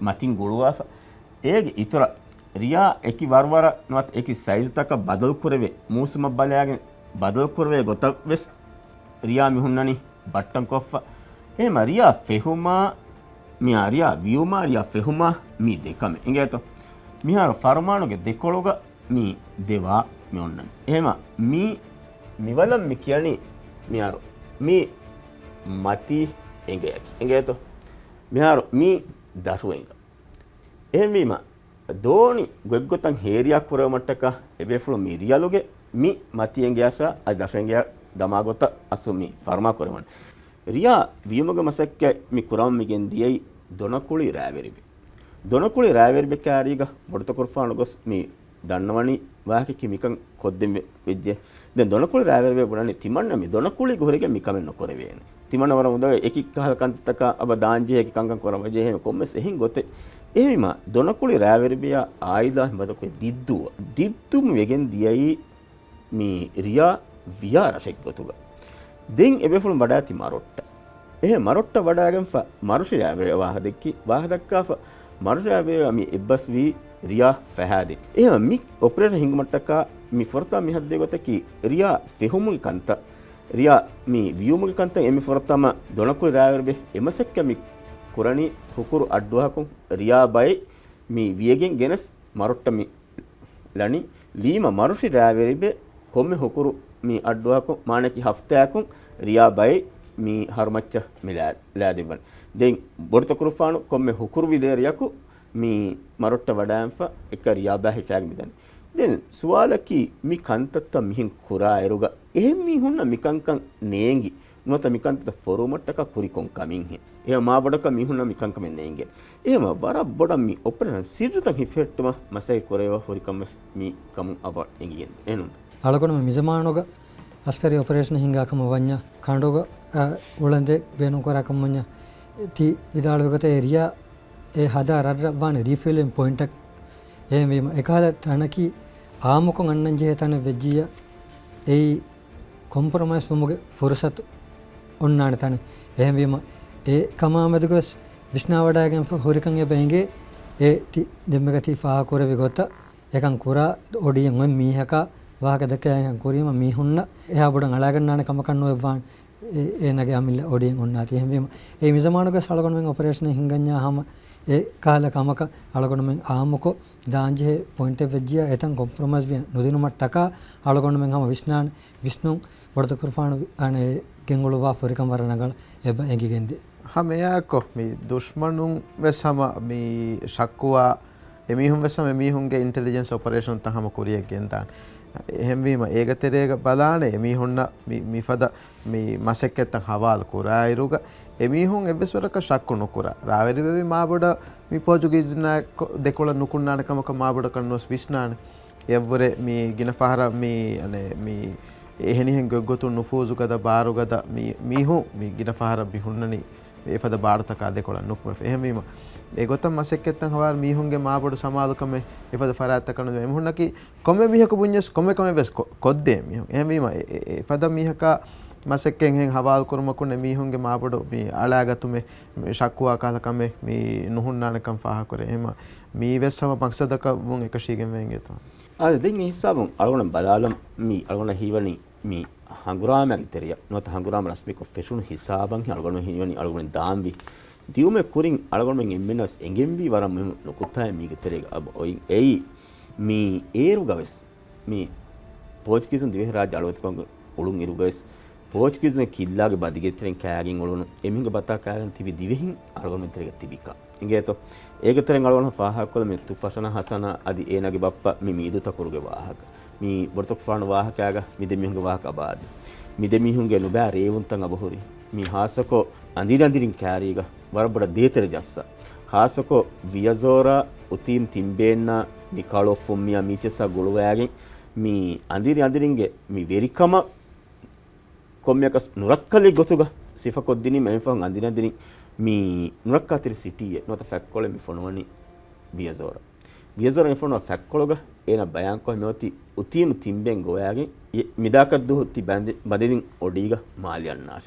මතින් ගොළුවාෆ ඒගේ ඉතර රියා එකි වරවර නොත් එකි සයිස් තක බදල් කරවේ මූසම බලයාගෙන බදල් කරවේ ගොත වෙස් රියා මිහුන්නනි බට්ටන් කොෆ්ෆා එහෙම රියා ෆෙහුමා මියා රියා වියුමා රියා ෆෙහුමා මී දෙකම ඉංගේතෝ මිහාර ෆර්මානුගේ දෙකොළොග මී දෙවා මෙොන්නන් එහෙම මී මිවලම් මි කියනි මියාරු මී මති එංගයකි ඉංගේතෝ මිහාරු මී දරුවෙන්ග එහෙමීම දෝනි ගොග්ගොතන් හේරියා කරවමට්ටක එබේෆුළු මී රියලුගේ මි මති එංගයාෂා අයි දශෙන්ගයා දමාගොත අසුමි ෆර්මා කරවමන් ರಿಯಾ ವಿಯುಮಗ ಮಸಕ್ಕೆ ಮಿ ಕುರಾಮಿಗೆನ್ ದಿಯೈ ದೊನಕುಳಿ ರಾವೆರಿಬೆ ದೊನಕುಳಿ ರಾವೆರಿಬೆ ಕ್ಯಾರಿಗ ಬಡತ ಕುರ್ಫಾನು ಗೊಸ್ ಮಿ ದಣ್ಣವಣಿ ವಾಹಕಿ ಕಿಮಿಕಂ ಕೊದ್ದೆಮೆ ವಿಜ್ಜೆ ದೆನ್ ದೊನಕುಳಿ ರಾವೆರಿಬೆ ಬುಣನಿ ತಿಮಣ್ಣ ಮಿ ದೊನಕುಳಿ ಗೊರೆಗೆ ಮಿಕಮೆನ್ ನೊಕೊರೆವೇನೆ ತಿಮಣ್ಣ ವರ ಉದ ಎಕಿ ಕಹ ಕಂತಕ ಅಬ ದಾಂಜೆ ಎಕಿ ಕಂಕಂ ಕೊರವಜೆ ಹೆ ಕೊಮ್ಮೆಸ್ ಎಹಿಂ ಗೊತೆ ಎಹಿಮ ದೊನಕುಳಿ ರಾವೆರಿಬೆಯ ಆಯಿದಾ ಬದಕು ದಿದ್ದುಮ್ ವೆಗೆನ್ ದಿಯೈ ಮಿ ರಿಯಾ ವಿಯಾ ರಶೆಕ್ ಗೊತುಗ දෙන් එබෙෆුළු වඩාති මරොට්ට එහෙ මරොට්ට වඩාගෙන් මරුෂි රෑබේ වාහදෙක්කි වාහදක්කාෆ මරුෂි රෑබේ මි එබ්බස් වී රියා ෆහාදි එහෙම මි ඔපරේෂන් හිඟමට්ටකා මි ෆොරතා මි හද්දේ ගොතකි රියා ෆෙහුමුගේ කන්ත රියා මි වියුමුගේ කන්ත එමි ෆොරතම දොනකුයි රෑබේ එමසෙක්ක මි කුරණි හුකුරු අඩ්ඩුවහකුන් රියා බයි මි වියගෙන් ගෙනස් මරොට්ට මි ලනි ලීම මරුෂි රෑබේ කොම්මෙ හුකුරු මී අඩ්ඩුවකු මානකි හෆ්තයකුන් රියා බයි මී හර්මච්ච මිලාදිවන් දෙන් බොර්ත කුරුෆානු කොම්මෙ හුකුරු විදේරියකු මී මරොට්ට වඩාම්ෆ එක රියා බෑ හිෆෑග මිදන් දෙන් සුවාලකි මි කන්තත්ත මිහින් කුරා එරුග එහෙම් මි හුන්න මිකංකන් නේංගි නොත මිකන්තත ෆොරුමට්ටක කුරිකොන් කමින් හි එහ මා බඩක මිහුන්න මිකංකම නේංගෙන් එහෙම වර බොඩ මි ඔපරේෂන් සිරුතන් හිෆෙට්ටම මසයි කොරේව හොරිකම්මස් මි කමු අබ එංගියෙන් එනුන් ಅಳಕೊಣ ಮಿಜಮಾನೋಗ ಅಸ್ಕರಿ ಆಪರೇಷನ್ ಹಿಂಗಾಕಮ ವನ್ಯ ಕಾಂಡೋಗ ಉಳಂದೆ ಬೇನು ಕೊರಾಕಮ್ಮನ್ಯ ತಿ ಇದಾಳುಗತೆ ಏರಿಯಾ ಎ ಹದ ರಡ್ರ ವಾಣ ರೀಫಿಲಿಂಗ್ ಪಾಯಿಂಟ್ ಎ ವೇಮ ಎಕಾಲ ತನಕಿ ಆಮುಕೊಂ ಅನ್ನಂಜೆ ತನ ವೆಜ್ಜಿಯ ಎ ಕಾಂಪ್ರಮೈಸ್ ಮುಗೆ ಫುರ್ಸತ್ ಒನ್ನಾಣ ತನ A Vema A ಕಮಾಮದಗಸ್ ವಿಷ್ಣಾವಡಾಗೆಂ ಹೊರಿಕಂ A ಬೆಂಗೆ A ತಿ ದೆಮ್ಮಗತಿ ಫಾ ಕೊರವೆ ಗೊತ್ತ ಏಕಂ ಕುರಾ ಒಡಿಯಂ ಮೀಹಕ ವಾಹಕ ದಕ್ಕೆ ಕೊರಿಯಮ ಮೀಹುನ್ನ ಎಹಾ ಬುಡಂ ಅಳಗಣ್ಣಾನ ಕಮಕಣ್ಣು ಎವ್ವಾನ್ ಏನಗೆ ಅಮಿಲ್ಲ ಒಡಿಯಂ ಒನ್ನಾತಿ ಹೆಂಬಿಮ ಎ ಮಿಜಮಾನುಗ ಸಳಗೊಂಡು ಮೆಂ ಆಪರೇಷನ್ ಹಿಂಗඤ್ඤಾ ಹಮ ಎ ಕಾಲ ಕಮಕ ಅಳಗೊಂಡು ಮೆಂ ಆಮುಕೊ ದಾಂಜೆ ಪಾಯಿಂಟ್ ವೆಜ್ಜಿಯ ಎತಂ ಕಾಂಪ್ರಮೈಸ್ ವಿ ನುದಿನು ಮಟ್ಟಕ ಅಳಗೊಂಡು ಮೆಂ ಹಮ ವಿಷ್ಣು ಬಡತ ಕುರ್ಫಾನು ಅನೆ ಗೆಂಗುಳು ವಾ ಫರಿಕಂ ವರನಗಳ ಎಬ ಎಂಗಿಗೆಂದೆ ಹಮೆಯಾಕೊ ಮಿ ದುಶ್ಮನುಂ ವೆಸಮ ಮಿ ಶಕ್ಕುವಾ එමිහුම් වෙසම එමිහුන්ගේ ඉන්ටෙලිජන්ස් ඔපරේෂන් තහම කුරියක් ගෙන්තාන් එහෙම්වීම ඒගතරේක බලානේ එමිහුන්න මිෆද මි මසෙක්කෙත්තන් හවාල් කුරායිරුග එමිහුන් එබෙස්වරක ශක්කු නුකුර රාවෙරිවෙවි මාබොඩ මි පෝචුගීස්නා දෙකොළ නුකුන්නානකමක මාබොඩ කන්නොස් විස්නාන එව්වරේ මි ගිනෆහර මි අනේ මි එහෙනිහෙන් ගොග්ගොතුන් නුෆූසුගද බාරුගද මිහු මි ගිනෆහර බිහුන්නනි ඒ ෆද බාරතක දෙකොළ නුක්ම එහෙම වීම ඒ ගොතම් මසෙක්කෙත්තන් හවාර මීහුන්ගේ මාබොඩ සමාදුකම ඒ ෆද ෆරාත් තකන එම හුන්නකි කොමෙ මිහක බුඤ්ඤස් කොමෙ කොමෙ බස් කොද්දේ මිහුන් එහෙම වීම ඒ ෆද මිහක මසෙක්කෙන් හෙන් හවාල් කුරුමකුනේ මීහුන්ගේ මාබොඩ මේ අලාගතුමේ ශක්කුවා කාලකම මේ නුහුන්නානකම් ෆාහ කරේ එහෙම මේ වෙස්සම මක්සදක වුන් එක ශීගෙන් වෙන්ගේ තෝ ආද දෙන් හිසාබුන් අලගොන බලාලම් මේ අලගොන හීවනි මේ හංගුරාමගේ තෙරිය නොත හංගුරාම රස්මික ෆෙෂුන් හිසාබන් අලගොන හීවනි අලගොන දාම්බි දියුමේ කුරින් අලගොන මෙන් එම්මනස් එංගෙම්බි වරම් මෙ නොකුත්තාය මීගේ තෙරිය අබ ඔයින් එයි මේ ඒරු ගවස් මේ පෝර්චුගීසුන් දිවෙහ රාජ්‍ය අලවත්කම් උළුන් ඉරු ගවස් පෝර්චුගීසුන් කිල්ලාගේ බදිගෙතරෙන් කෑගින් උළුන එමින්ගේ බතා කෑගන් තිබි දිවෙහින් අලගොන තෙරිය තිබිකා ಇಂಗೇತೋ ಏಗತರೆಂಗ್ ಅಳವಣ ಫಾಹಾಕೊಲ ಮೆ ತುಫಶನ ಹಸನ ಅದಿ ಏನಗೆ ಬಪ್ಪ ಮಿ ಮೀದು ತಕುರುಗೆ ವಾಹಕ ಮಿ ಬರ್ತಕ್ ಫಾಣ ವಾಹಕಾಗ ಮಿದೆ ಮಿಹುಂಗೆ ವಾಹಕ ಬಾದಿ ಮಿದೆ ಮಿಹುಂಗೆ ನುಬಾ ರೇವುಂತಂ ಅಬಹುರಿ ಮಿ ಹಾಸಕೋ ಅಂದಿರಂದಿರಿನ್ ಕ್ಯಾರಿಗ ವರಬಡ ದೇತರೆ ಜಸ್ಸ ಹಾಸಕೋ ವಿಯಜೋರ ಉತೀಮ್ ತಿಂಬೇನ್ನ ಮಿ ಕಾಳೋ ಫೊಮ್ಮಿಯ ಮೀಚೆಸ ಗುಳುವಾಗೆ ಮಿ ಅಂದಿರಿಂಗೆ ಮಿ ವೆರಿಕಮ ಕೊಮ್ಯಕಸ್ ನುರಕ್ಕಲಿ ಗೊಸುಗ ಸಿಫಕೊದ್ದಿನಿ ಮೆಫಂ ಅಂದಿರಂದಿರಿನ್ mi nurakatiri sitiye nota fakkole mi fonwani viazora mi fonwa fakkologa ena bayan ko moti utim timben goyage midakaddu ti badin odiga maliyannash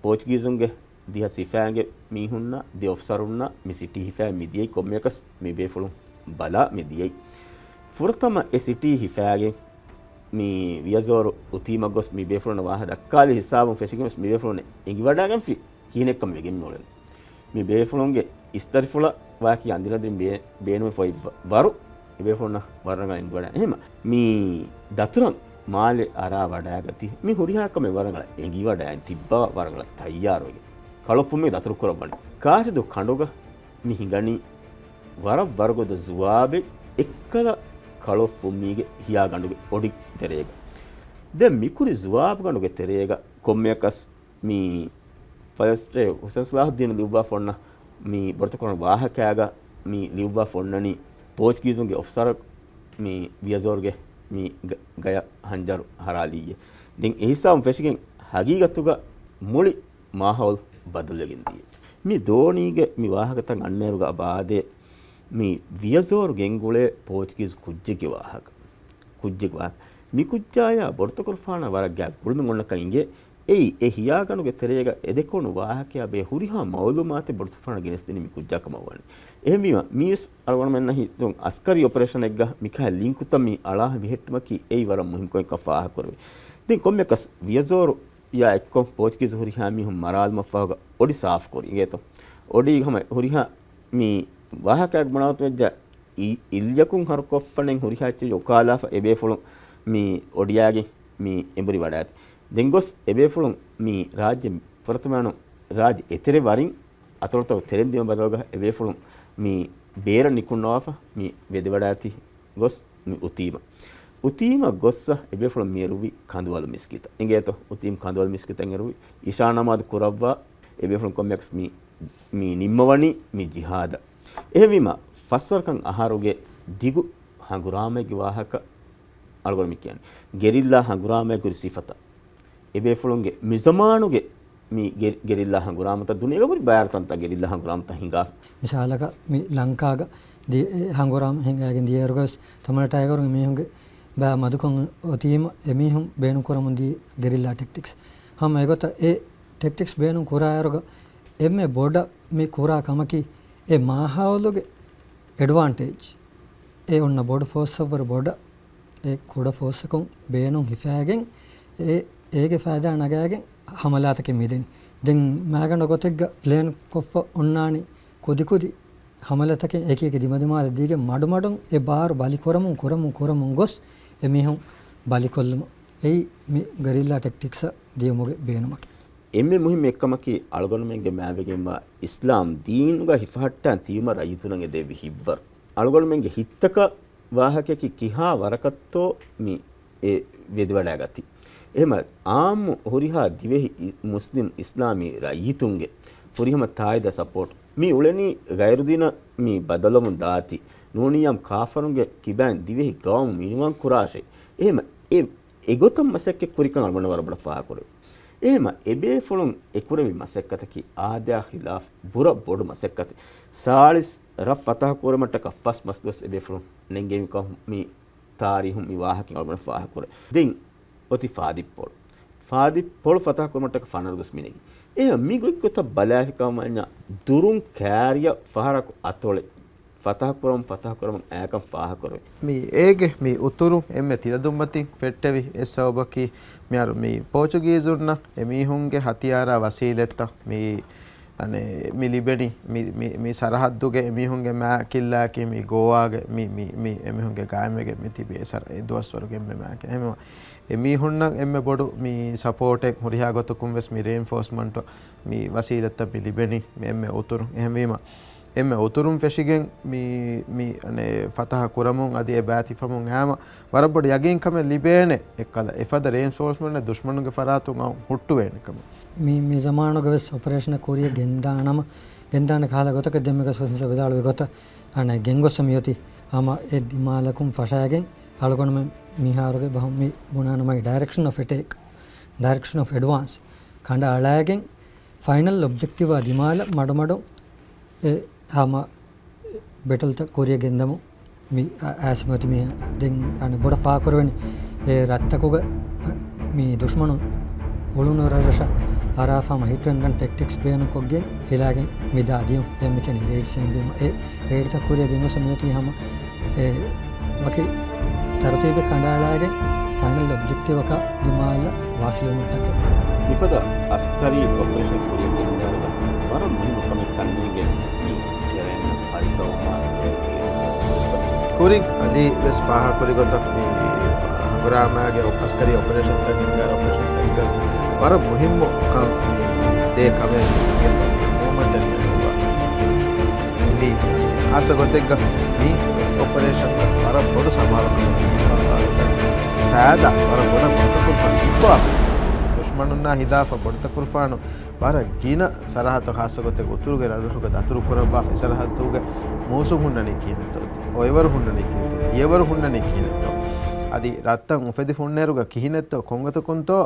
portuguesunge diha sifange mi hunna di ofsarunna mi city hifa mi diye kommekas mi befulun bala mi diye furtama e city hifage mi viazoro utima gos mi befulun waha dakkali hisabun feshigemes mi befulun ingi wadagan fi kinekam wegen nolen mi beefulonge istarifula waaki andiradin beenume foi waru beefulna waranga ingwada ehema mi daturan maale ara wadagati mi hurihakame waranga engi wada tibba waranga tayyaroge kalofume daturu korobani kaaridu kandoga mi hingani wargoda zuwabe ekkala kalofumige hiya ganduge odi terega de mikuri zuwab ganduge terega kommekas mi first Hussain Salahuddin ಲಿವ್ವಾ ಫೊನ್ನ ಮೀ ಬರ್ತಕೊಣ ವಾಹಕಾಗ ಮೀ ಲಿವ್ವಾ ಫೊನ್ನನಿ ಪೋರ್ಚುಗೀಸುಂಗೆ ಒಫ್ಸರ ಮೀ ವಿಯಜೋರ್ಗೆ ಮೀ ಗಯ ಹಂಜರು ಹರಾಲಿಯೆ ದಿಂ ಎಹಿಸಾಂ ಫೆಶಿಗೆನ್ ಹಗೀಗತ್ತುಗ ಮುಳಿ ಮಾಹೌಲ್ ಬದಲಗಿಂದಿಯೆ ಮೀ ದೋಣಿಗೆ ಮೀ ವಾಹಕತಂ ಅನ್ನೇರುಗ ಬಾದೆ ಮೀ ವಿಯಜೋರ್ ಗೆಂಗುಳೆ ಪೋರ್ಚುಗೀಸ್ ಕುಜ್ಜಿಗೆ ವಾಹಕ ಮೀ ಕುಜ್ಜಾಯ ಬರ್ತಕೊರ್ಫಾಣ ವರಗ್ಯಾ ಗುಳುಮೆ ಮೊಣ್ಣಕಂಗೆ ei e hiyaganuge terega edekonu wahakya be huriha maulumate bortufana genesdeni mi kujjakama wani ehmima mis alwana menna hitun askari operation egga mikha linkuta mi ala vihettumaki ei waram muhim ko ekka faha korwe den kommekas viazoru ya ekko portuguese huriha mi hum maral mafaga odi saaf kori geto odi hama huriha mi wahakya banawat wejja ilyakun harkoffenen huriha che yokala fa ebe folon mi odiyage mi emburi wadat dengos ebefulun mi rajya fartamano raj etere warin atolto terendima badaga ebefulun mi beera nikunnafa mi vedewadaati gos mi utima gossa ebefulun mi ruwi kanduwal miskita ingeto utim kanduwal miskita ngeruwi ishanamad kurawwa ebefulun kommex mi nimmawani mi jihada ehvima faswarkan aharuge digu hangurame wahaka algol mi කියන්නේ ගෙරිල්ලා හංගුරාමයේ කුරි සිෆත එබේෆලොන්ගේ මිසමානුගේ මි ගෙරිල්ලා හංගුරාමත දුනියගපරි බයර්තන්ත ගෙරිල්ලා හංගුරාමත හිඟා මිසාලක මි ලංකාග the ಹಂಗೋರಾಮ್ ಹೆಂಗಾಗಿಂದ ಏರುಗಸ್ Tamil tiger ಮೇಹುಂಗೆ ಬಾ ಮದುಕೊಂ ಒತೀಮ ಎಮಿಹುಂ ಬೇನು ಕೊರಮುಂದಿ guerrilla ಟೆಕ್ಟಿಕ್ಸ್ Hum ಎಗೊತ A ಟೆಕ್ಟಿಕ್ಸ್ ಬೇನು ಕುರಾಯರುಗ ಎಮ್ಮೆ ಬೋಡ ಮಿ ಕುರಾ ಕಮಕಿ ಎ ಮಾಹಾವಲುಗೆ ಅಡ್ವಾಂಟೇಜ್ ಎ ಒನ್ನ ಬೋಡ ಫೋರ್ಸ್ ಅವರ್ ಬೋಡ ಎ ಕುಡ ಫೋರ್ಸಕೊಂ ಬೇನು ಹಿಫಾಗೆನ್ ಎ ඒගේ ෆෑදා නගෑගෙන් හමලාතක මිදෙන දෙන් මෑගන ගොතෙක්ග ප්ලේන් කොෆ්ෆ ඔන්නානි කොදිකුදි හමලතක ඒකේක දිමදිමාල දීගේ මඩුමඩුන් ඒ බාර බලිකොරමුන් ගොස් එමිහුන් බලිකොල්ලම එයි මි ගරිල්ලා ටැක්ටික්ස් දියමුගේ බේනමක එම්මේ මුහිම එක්කමකි අලගොනමෙන්ගේ මෑවෙගෙන්ම ඉස්ලාම් දීනුග හිෆහට්ටන් තීම රයිතුනගේ දෙවි හිබ්වර් අලගොනමෙන්ගේ හිත්තක වාහකකි කිහා වරකත්තෝ මි ඒ වෙදවඩා ගති එහෙම ආම් හොරිහා දිවෙහි මුස්ලිම් ඉස්ලාමී රයිතුන්ගේ හොරිහම තායිද සපෝට් මි උලෙනි ගෛරුදින මි බදලමුන් දාති නෝනියම් කාෆරුන්ගේ කිබෑන් දිවෙහි ගවම් මිනිවන් කුරාෂේ එහෙම ඒ එගොතම් මසක්කේ කුරිකන් අල්මන වරබඩ ෆා කරේ එහෙම එබේ ෆොලොන් එකුරවි මසෙක්කතකි ආදා ඛිලාෆ් බුර බොඩු මසෙක්කත සාලිස් රෆ් ෆතහ කුරමටක ෆස් මස්දස් එබේ ෆොලොන් නෙන්ගෙමි කො මි තාරිහුම් විවාහකින් අල්බන ෆාහ කුර දෙන් ඔති ෆාදිප් පොල් ෆතහ කුරමටක ෆනර්දස් මිනෙගි එහෙම මි ගොක්කොත බලාහිකමඤ්ඤ දුරුන් කෑරිය ෆහරක අතොලේ ෆතහ කුරම ඈකම් ෆාහ කුරේ mi ege mi uturu emme tiladummati fettevi essawbaki mi ar mi portuguese emi hunge hatiyara wasiletta mi ane mi libeni mi sarahadduge emi hunge ma killaki mi goage mi emi hunge gaamege mi tibi sar edwaswaruge emme ma ke emme emi hunna emme bodu mi support ek huriha gotukum wes mi reinforcement mi wasiletta mi libeni mi emme uturu ehmema emme uturum feshigen mi ane fataha kuramun adi ebati famun hama warabod yagin kame libene ekkala efada reinforcement ne dushmanuge faratun huttu venikam mi zamanoge wes operation koriya gendana khala gotaka demmega sosinsa vedalu gota ane gengosam yoti ama edimalakum fashagen algonme miharuge bahum mi bunanamai direction of attack direction of advance kanda alagen final objective adimala madumadu hama betalta koriya gendamu mi asmati mi den ane boda pa korweni e rattakuga mi dushmanu ulunu rasha arafa ma hitwen gan tactics beenu kogge filagen mida adium emikeni raid sembima e raid ta koriya gengo samyati hama e waki tartibe kandalage final objective ka dimala wasilumuttaka mifada askari operation koriya gendaruga waram muhimu kame kannege kuring adi wes paha kuri gota mi hanguramaage askari operation takinga operation takinga war muhimmo kam de kame moment mi asa gotegga mi operation war bodu samalana saada war bodu bodu fanwa dushmanunna hidafa bodu kurfano war gina sarahata khassa gotegga uturuge raduga daturu kuraba sarahatuge mosum hunnani kiyetto oivar hunnani kiyetto yevar hunnani kiyetto adi rattan ufedi funneruga kihinetto kongata konto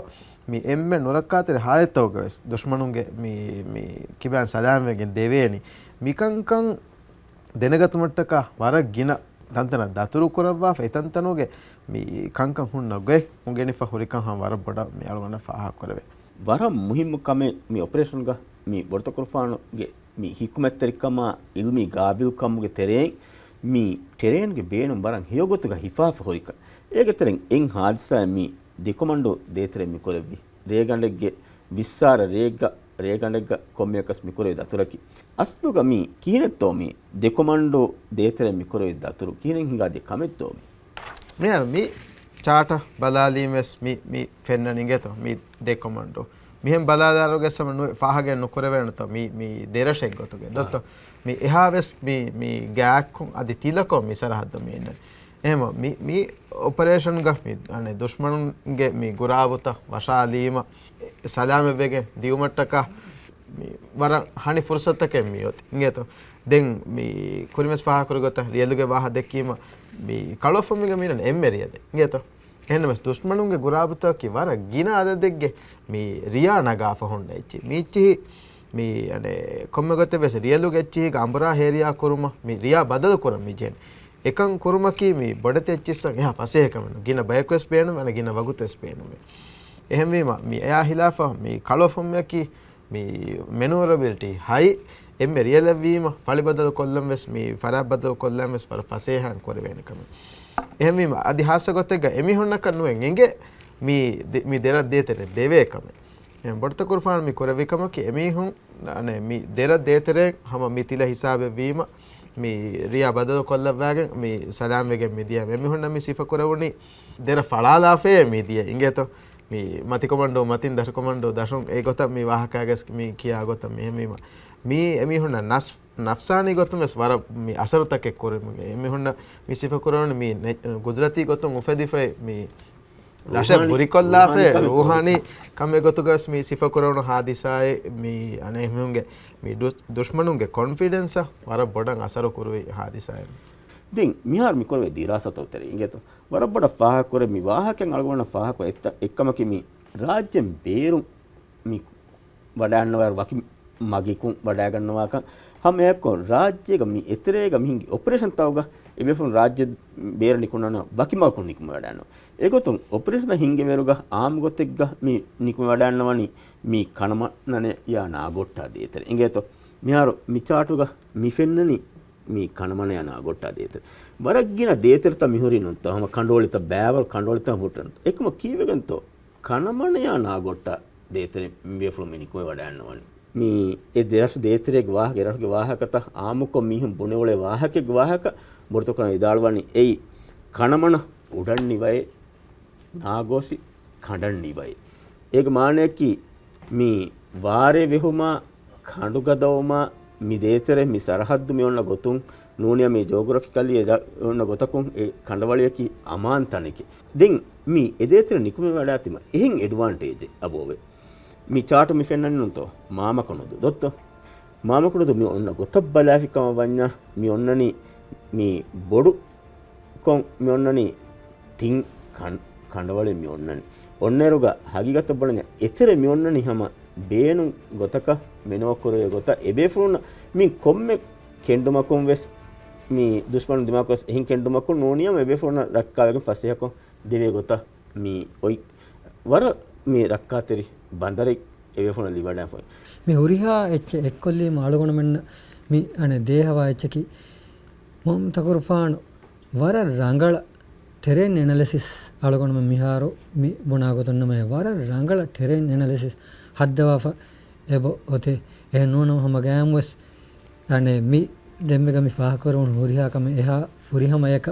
mi emme norakkatere hayettoga wes dushmanunge mi kiban salamegen deveni mikankan denegatumattaka war gina tantana daturu kuraba etantanoge mi kankan hunnage ungenifa hurikan han war boda mi alwana faha korave war muhimmu kame mi operation ga mi borta kurfano ge mi hikumetterikama ilmi gabil kamuge tereng mi terrain ge beenum baran heyogotuga hifafa horika egeteren en hadisa mi dekomando detere mi korevi regandegge vissara regandegga kommekas mi korevi daturaki astuga mi kinetto mi dekomando detere mi korevi daturu kinen hinga de kametto mi charta balalimes mi fennaningeto mi dekomando mihen baladaroge samanu fahagen nukorevernato mi derashek gotuge dotto mi ehaves mi gaakun adi tilako mi sarahadda mi enna ehma mi operation ga mi ane dushmanunge mi guravuta washalima salame vege diumattaka mi wara hani fursatake mi yoti ingeto den mi kurimes faha kurugota rieluge waha dekkima mi kalofumige minan emmeriyade ingeto එහෙනමස් දුෂ්මනුන්ගේ ගුරාබුතකි වර ගින අදදෙග්ගේ මේ රියා නගාෆ හොන්නයිචි මීචි මේ අනේ කොම්මගත වෙස රියලුගේ චි ගම්බරා හේරියා කුරුම මේ රියා බදල කුරම මිජෙන් එකන් කුරුමකි මේ බඩතේ චිස්සන් එහා පසේ කමන ගින බයක්වස් පේන මන ගින වගුතස් පේන මේ එහෙම වීම මේ එයා හිලාෆා මේ කලොෆොම්යකි මේ මෙනෝරබිලිටි හයි එම්මෙ රියල වීම ඵලි බදල කොල්ලම් වෙස් මේ ෆරා බදල කොල්ලම් වෙස් පර පසේ හන් කර වෙන කම එහෙම අදි හාස ගොතෙග එමි හොන්න කන්නුවෙන් එංගෙ mi dera detere deve kame em borta kurfan mi korevi kama ki emi hun ane mi dera detere hama mi tila hisabe vima mi riya badal kolla wagen mi salam wegen mi diya emi hun mi sifa korewuni dera falala fe mi diya ingeto mi mati komando matin dash komando dashon e gota mi wahaka ges mi kiya gota mi emi hun nafsani gotum es wara mi asarutake koremu emi hun mi sifa korewuni mi gudrati gotum ufedife mi lasha burikollafe ruhani kame gotugas mi sifa korona hadisae mi ane munge mi dushmanunge confidence wara bodan asaru kurwi hadisae din mihar mi korwe dirasata utere ingeto wara boda faha kore mi wahaken algona faha ko ekkamaki mi rajyen beerun mi වඩාන්නවර වකි මගිකුන් වඩා ගන්නවාකම් හැම එකකොන් රාජ්‍යයක මේ එතරේක මිහින්ගේ operation තවග එබෙෆුන් රාජ්‍ය බේර නිකුණන වකිමකුන් නිකුම වඩානවා ඒගොතුන් operation හින්ගේ වෙරුග ආම් ගොතෙක්ග මේ නිකුම වඩාන්නවනි මේ කනමනනේ යා නාගොට්ටා දේතර ඉංගේතෝ මිහාරු මිචාටුග මිෆෙන්නනි මේ කනමන යනා ගොට්ටා දේතර වරක්ගින දේතරත මිහුරිනුත් තවම කණ්ඩෝලිත බෑවල් කණ්ඩෝලිත හුටන් එකම කීවෙගන්තෝ කනමන යනා ගොට්ටා දේතර මියෆුල් මිනිකුම වඩාන්නවනි මේ ඒ දෙරස් දේතරේ ගවාහ ගෙරස්ගේ වාහකත ආමුකො මිහුම් බුනෙවලේ වාහකේ ගවාහක බොරතු කරන ඉදාල්වනි එයි කනමන උඩන් නිවයි නාගෝසි කඩන් නිවයි ඒක මානෙකි මේ වාරේ වෙහුමා කඬුගදවමා මි දේතරේ මි සරහද්දු මි ඔන්න ගොතුන් නූනිය මේ ජෝග්‍රෆිකලි ඔන්න ගොතකුන් ඒ කණ්ඩවලියකි අමාන්තනිකි දෙන් මි ඒ දේතර නිකුම වඩාතිම එහෙන් advantage අබෝවේ mi chaatu mi fennannunto mama konudu dotto mama konudu mi onna gotabbalafikama wanya mi onnani mi bodu kon mi onnani tin kandawale mi onnani onneruga hagigata bolanya etere mi onnani hama beenu gotaka menokore gota ebefuruna mi komme kendumakon wes mi dushman dimakos ehin kendumakon noniyam ebefuruna rakkawegen fasehako deve gota mi oi war මේ රක්කාතරි බන්දරේ එවේෆොන ලිවඩා ෆොයි මේ හුරිහා එච්ච එක්කොල්ලි මාළුගොණ මෙන්න මේ අනේ දේහවා එච්චකි mom තකුරුෆාන වර රංගල ටෙරෙන් analysis අලගොණ මිහාරෝ මි බොනාගොතන්න මේ වර රංගල ටෙරෙන් analysis හද්දවාෆ එබ ඔතේ එ නෝනම හම ගෑම්වස් අනේ මි දෙම්මග මි ෆාහ කරුන් හුරිහා කම එහා ෆුරිහම එක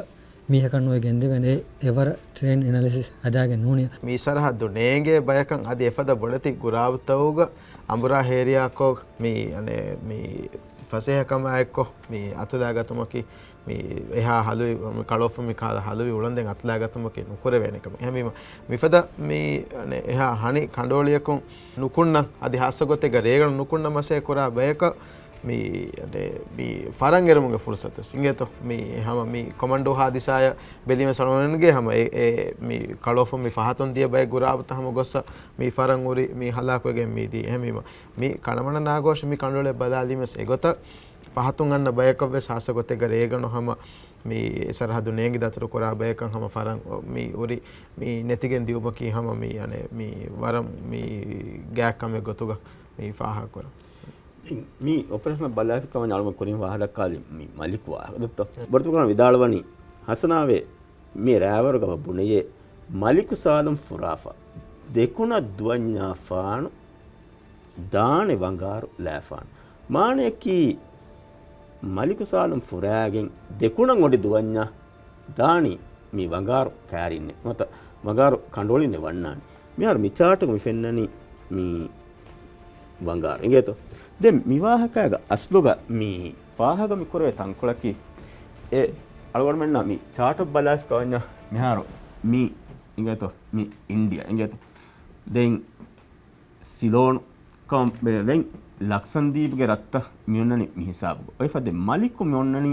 මීහකන්නුවේ ගෙන්දෙවනේ එවර ට්‍රේන් ඇනලිසිස් හදාගෙන නෝනිය මේ සරහද්දු නේගේ බයකන් අද එපද බොඩති ගුරාවතවුග අඹරා හේරියාකෝ මේ අනේ මේ ෆසේහකම එක්කෝ මේ අතුදාගතුමකි මේ එහා හලුයි කලොෆ් මේ කාද හලුයි උලන්දෙන් අතුදාගතුමකි නුකර වෙනකම එහෙම මිෆද මේ අනේ එහා හනි කණ්ඩෝලියකුන් නුකුන්න අද හස්සගොතේ ගරේගන නුකුන්න මසේ කරා බයක මේ අනේ මේ ෆරංගෙරමුගේ ෆුර්සත සිංගේතෝ මේ හැම මේ කොමන්ඩෝ හාදිසාය බෙලිම සරවණන්ගේ හැම ඒ මේ කලොෆ් මේ ෆහතොන් දිය බය ගුරාවත හැම ගොස්ස මේ ෆරං උරි මේ හලාකවගේ මේ දී හැමීම මේ කනමන නාගෝෂ මේ කණ්ඩෝලේ බදාදීමස් ඒගොත ෆහතුන් අන්න බයකව සාසගොතේ ගරේගන හැම මේ සරහදු නේගි දතර කරා බයකන් හැම ෆරං මේ උරි මේ නැතිගෙන් දියුබකී හැම මේ අනේ මේ වරම් මේ ගෑක්කම ගොතුග මේ ෆාහ කරා mi operation balafika man alma korin wahada kali mi malikwa dotto bortu kana vidalwani hasanave mi rawaruga buneye maliku salum furafa dekuna duanya faanu daane wangaru lafan maneki maliku salum furagen dekuna ngodi duanya daani mi wangaru karinne mata wangaru kandoline wannani mi har mi chaatu mi fennani mi wangaru ingeto දැන් මිවාහකයග අස්ලුග මේ ෆාහග මිකොරේ තංකොලකි ඒ අලගොඩ මෙන්න මේ chart of බලාෆ් කවන්න මෙහාරෝ මේ ඉංගතෝ මේ India ඉංගතෝ දැන් Ceylon කම් දැන් ලක්සන්දීප්ගේ රත්ත මියොන්නනි මිහිසාබ ඔය ෆද මලිකු මියොන්නනි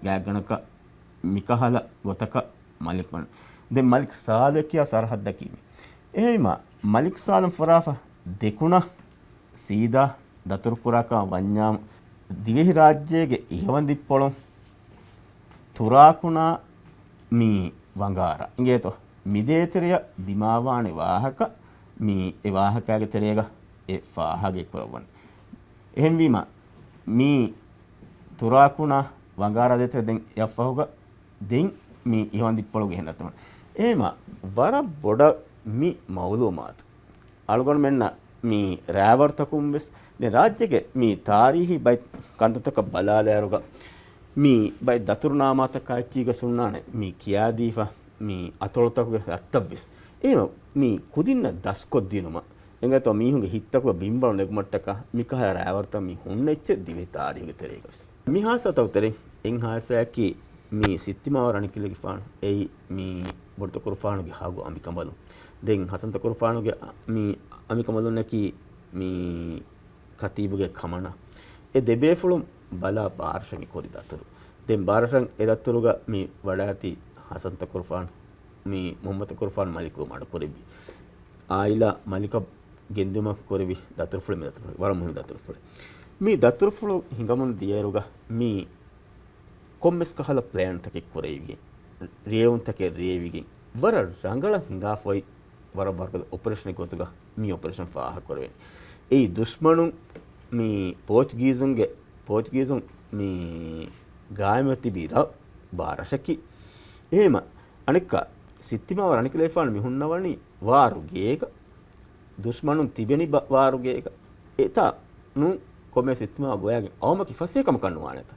ගෑගණක මිකහල ගොතක මලිකවන දැන් මලික් සාදකිය සරහද්දකි එහෙම මලික් සාදම් ෆරාෆා දෙකුණ සීදා දතුරු කුරාකා වඤ්ඤාම් දිවෙහි රාජ්‍යයේ ඉහවන්දිප්පොළොන් තුරාකුණා මී වංගාර ඉංගේතෝ මිදේතරිය දිමාවානේ වාහක මී ඒ වාහකයාගේ තෙරේග ඒ ෆාහගේ කරවන එහෙන් වීම මී තුරාකුණා වංගාර දෙතර දෙන් යෆහුග දෙන් මී ඉහවන්දිප්පොළොගේ හෙන්නතම එහෙම වර බොඩ මී මවුලුමාත් අලගොන් මෙන්න මේ රෑවර්තකුම් වෙස් දැන් රාජ්‍යගේ මේ තාරීහි බයි කන්දතක බලාලෑරුග මේ බයි දතුරුනාමාත කාච්චීග සුන්නානේ මේ කියාදීෆා මේ අතොලතකුගේ රත්තබ්විස් එහෙම මේ කුදින්න දස්කොත් දිනුම එංගතෝ මීහුගේ හිත්තකුව බිම්බල නෙගමට්ටක මිකහ රෑවර්ත මී හොන්නෙච්ච දිවේ තාරීහි තෙරේකස් මිහාසතවතරේ එන්හාසයකි මේ සිත්තිමාව රණිකිලගේ ෆාන එයි මේ බොර්ත කුර්ෆානුගේ හාගු අමිකඹලු දැන් හසන්ත කුර්ෆානුගේ මේ අමිකමලු නැකි මේ කතීබුගේ කමන ඒ දෙබේෆුළුම් බලා බාර්ෂමි කොරි දතුරු දැන් බාර්ෂන් ඒ දතුරුග මේ වඩාති හසන්ත කුර්ෆාන් මේ මොහම්මද් කුර්ෆාන් මලිකු මඩ කොරිබි ආයිලා මලික ගෙන්දුමක් කොරවි දතුරුෆුල මේ දතුරුෆුල වර මුහුණු දතුරුෆුල මේ දතුරුෆුල හිඟමන් දියරුග මේ කොම්මස් කහල ප්ලෑන් තකෙක් කොරේවිගෙන් රියවුන් තකේ රියවිගෙන් වර රංගල හිඟා ෆොයි වර වර්ග ඔපරේෂන් එකතුග මේ ඔපරේෂන් ෆාහ කරවෙන් ඒ දුෂ්මනුන් මේ පෝර්චුගීසුන් මේ ගායමති බීරා බාරශකි එහෙම අනික සිත්තිමාව අනික ලේෆාන මිහුන්නවනි වාරුගේක දුෂ්මනුන් තිබෙනි වාරුගේක එතා නු කොමේ සිත්තිමාව ගෝයාගේ අවමකි ෆසේකම කන්නවා නැත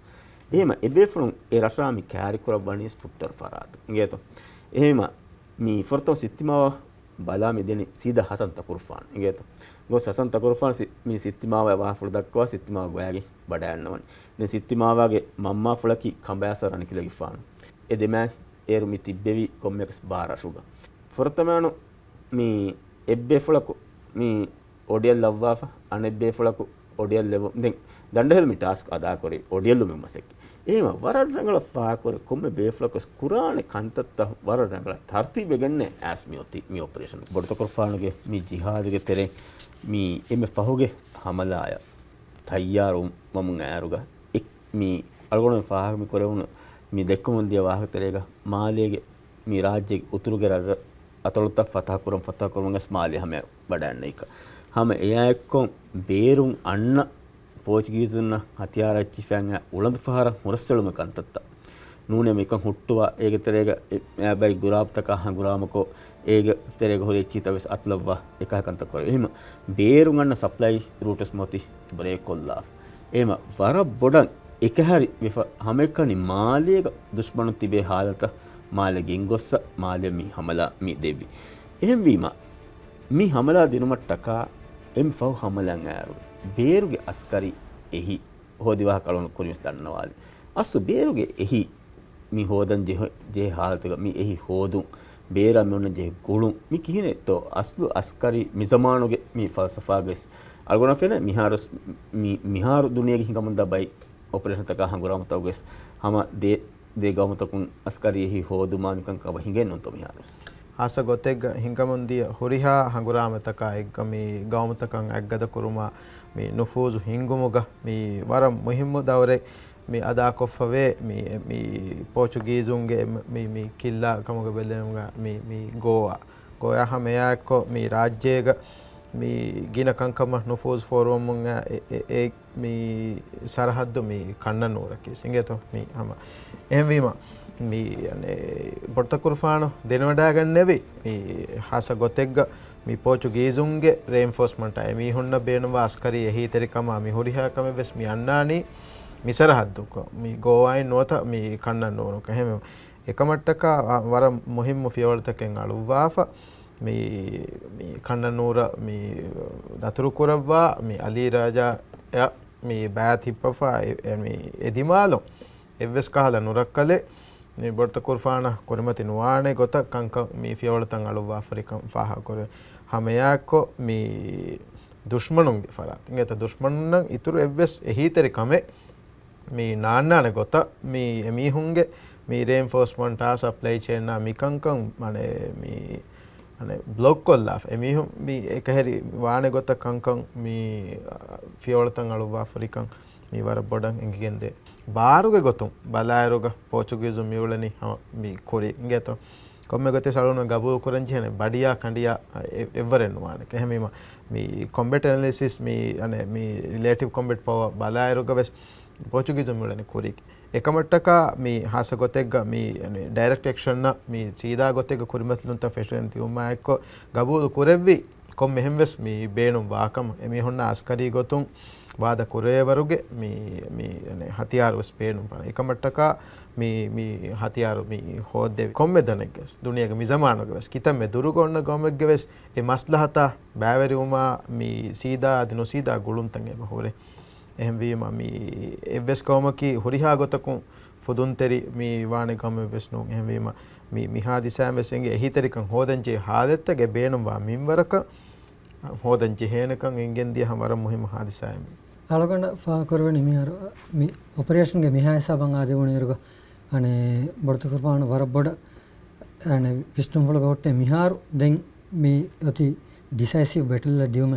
එහෙම එබේෆුන් ඒ රශාමි කෑරි කරවණිස් ෆුට්ටර් ෆරාත් ඉංගේතෝ එහෙම මේ ෆර්තෝ සිත්තිමාව බලා මෙදෙනි සීදා හසන් තකුර්ෆාන් ඉංගේතෝ ගොස් හසන් තකුර්ෆාන් මේ සිත්තිමාව වාහෆුල දක්වා සිත්තිමාව ගෝයාගේ බඩ යන්නවනි දැන් සිත්තිමාවගේ මම්මා ෆුලකි කම්බෑසර අනික ලගිෆාන් එදෙමෑ ඒරු මි තිබ්බෙවි කොම්මෙක්ස් බාරශුග ෆොරතමානු මේ එබ්බේ ෆුලකු මේ ඔඩියල් ලව්වාෆ අනෙබ්බේ ෆුලකු ඔඩියල් ලෙව දැන් දණ්ඩහෙල් මි ටාස්ක් අදා කරේ ඔඩියල් මෙ මසෙක් එහෙම වරරංගල ෆා කරේ කොම්මෙ බේ ෆුලකස් කුරානේ කන්තත්ත වරරංගල තර්තිබ ගන්නේ ඇස් මියොති මි ඔපරේෂන් බොඩත කරෆානගේ මි ජිහාදගේ තෙරේ මි එමෙ ෆහුගේ හමලාය තයාරුම් මමුන් ඈරුග එක් මි අල්ගොන ෆාහමි කරවුන මේ දෙක්කමුන්දිය වාහකතරේක මාලියගේ මේ රාජ්‍යයේ උතුරුගේ රට අතලොත්ත ෆතා කරමගස් මාලිය හැම බඩන්න එක හැම එයාක්කොන් බේරුම් අන්න පෝර්චුගීසුන්න හතියාරච්චි ෆෑන් උලඳ ෆහර මුරස්සලුම කන්තත්ත නූනේ මේකන් හුට්ටුවා ඒකතරේක එබයි ගුරාප්තක හංගුරාමකෝ ඒක තරේක හොරේ චිතවස් අත්ලවවා එකහකන්ත කර එහෙම බේරුම් අන්න සප්ලයි රූටස් මොති බ්‍රේක් කොල්ලා එහෙම වර බොඩන් එක හරි හැමකනි මාලියක දුෂ්මනු තිබේ හාලත මාලගෙන් ගොස්ස මාලිය මි හමලා මි දෙවි එහෙම වීම මි හමලා දිනුමට්ටකා එම් ෆව් හමලන් ආරු බේරුගේ අස්කරි එහි හොදිවා කලොන කුරිස් දන්නවාලි අස්සු බේරුගේ එහි මි හෝදන් ජේ හාලතක මි එහි හෝදුන් බේරා මෙන්න ජේ ගුළුන් මි කිහිනේ තෝ අස්ලු අස්කරි මිසමානුගේ මි ෆල්සෆාගෙස් අල්ගොන ෆෙන මිහාරස් මිහාරු දුනියගේ හිඟමුන් දබයි ඔපරේෂන් තක හංගුරාමතවගෙස් හම දේ ගවමතකුන් අස්කරියෙහි හෝදුමානිකන් කව හිඟෙන් නොන්තො මිහාරස් ආස ගොතෙග්ග හිංගමුන්දිය හොරිහා හංගුරාමතක එක්ග මේ ගවමතකන් ඇග්ගද කුරුමා මේ නුෆූසු හිංගුමුග මේ වර මුහිම්මු දවරේ මේ අදා කොෆවේ මේ පෝර්චුගීසුන්ගේ මේ කිල්ලා කමුග බෙල්ලෙමුග මේ ගෝයා හැමයා එක්ක මේ රාජ්‍යයක මේ ගින කංකම නුෆූස් ෆෝරමුන් ඒ මේ සරහද්දු මේ කන්න නෝරකි සිංගේතෝ මේ හැම එහෙම වීම මේ අනේ පොර්තුගල්ෆාන දෙනවඩා ගන්න නෙවෙයි මේ හාස ගොතෙග්ග මේ පෝර්චුගීසුන්ගේ රේන්ෆෝස්මන්ට් අය මේ හොන්න බේනවා අස්කරි එහි තරිකම මේ හොරිහාකම වෙස් මේ අන්නානි මේ සරහද්දුක මේ ගෝවයි නොත මේ කන්න නෝරක එහෙම එකමට්ටක වර මුහිම්මු ෆියවල්තකෙන් අලුවාෆ මේ කන්න නූර මේ දතුරු කුරවවා මේ අලි රාජා මේ බෑත් හිප්පෆා මේ එදිමාලෝ එවස් කහලා නුරක් කලේ මේ බොර්ත කුර්ෆාන කොරමති නුවානේ ගොත කංක මේ ෆියවලතන් අලුවා ආෆ්‍රිකම් ෆාහ කර හැමයාකෝ මේ දුෂ්මනුන්ගේ ෆරාත් ඉංගත දුෂ්මනුන් ඉතුරු එවස් එහිතරි කමේ මේ නාන්නානේ ගොත මේ එමිහුන්ගේ මේ රේන්ෆෝස්මන්ට් ආ සප්ලයි චේන් නා මිකංකම් මනේ මේ අනේ බ්ලොක් කොල්ලා එමිහුන් මේ එක හැරි වානේ ගොත කංකම් මේ ෆියවලතන් අලුවා ආෆ්‍රිකම් මේ වර බොඩන් එංගෙන්දේ බාරුගේ ගොතුම් බලායරුග පෝර්චුගීසු මියුලනි මේ කොරි ඉංගත කොම්මෙ ගතේ සලුන ගබු කරන්ජි හනේ බඩියා කණ්ඩියා එවරෙන් වානේ කැමීම මේ කොම්බැට් ඇනලිසිස් මේ අනේ මේ රිලේටිව් කොම්බැට් පවර් බලායරුග වෙස් පෝර්චුගීසු මියුලනි කොරි එකමට්ටක මේ හාස ගොතෙග්ග මේ අනේ ඩයිරෙක්ට් ඇක්ෂන් මේ සීදා ගොතෙග්ග කුරිමත්ලුන් ත ෆෙෂන් තියුමා එක්ක ගබු කුරෙව්වි කොම් මෙහෙම වෙස් මේ බේනුම් වාකම එමි හොන්න අස්කරි ගොතුම් ವಾದ ಕುರೆಯವರೆಗೆ ಮೀ ಹತಿಯಾರು ಸ್ಪೇನು ಏಕಮಟ್ಟಕ ಮೀ ಹತಿಯಾರು ಮೀ ಹೋದೆವಿ ಕೊಮ್ಮೆ ದನಗೆಸ್ ದುನಿಯಾಗ ಮಿಜಮಾನಗೆಸ್ ಕಿತಮ್ಮೆ ದುರುಗೊಂಡ ಗೊಮ್ಮೆಗೆಸ್ ಎ ಮಸ್ಲಹತ ಬ್ಯಾವೆರಿ ಉಮಾ ಮೀ ಸೀದಾ ಅದಿನೋ ಸೀದಾ ಗುಳುಂತಂಗೆ ಬಹುರೆ එහෙම වීම මේ එවස් කොමකි හොරිහා ගොතකුන් ෆොදුන්තරි මේ වානේ ගම වෙස්නෝ එහෙම වීම මේ මිහා දිසෑම වෙසෙන්ගේ එහිතරිකන් හොදන්චේ හාදෙත්තගේ බේනුම් වා මින්වරක හොදන්චේ හේනකන් එංගෙන් දිය හමර මුහිම හාදිසෑම අලගොන්න ෆා කරවනි මිහාර මේ ඔපරේෂන් ගේ මිහා හිසබන් ආදී වුණේරුක අනේ බොර්ත කරපාන වර බොඩ අනේ විස්තුම් වල ගොට්ටේ මිහාර දැන් මේ අති ඩිසයිසිව් බැටල් දියුම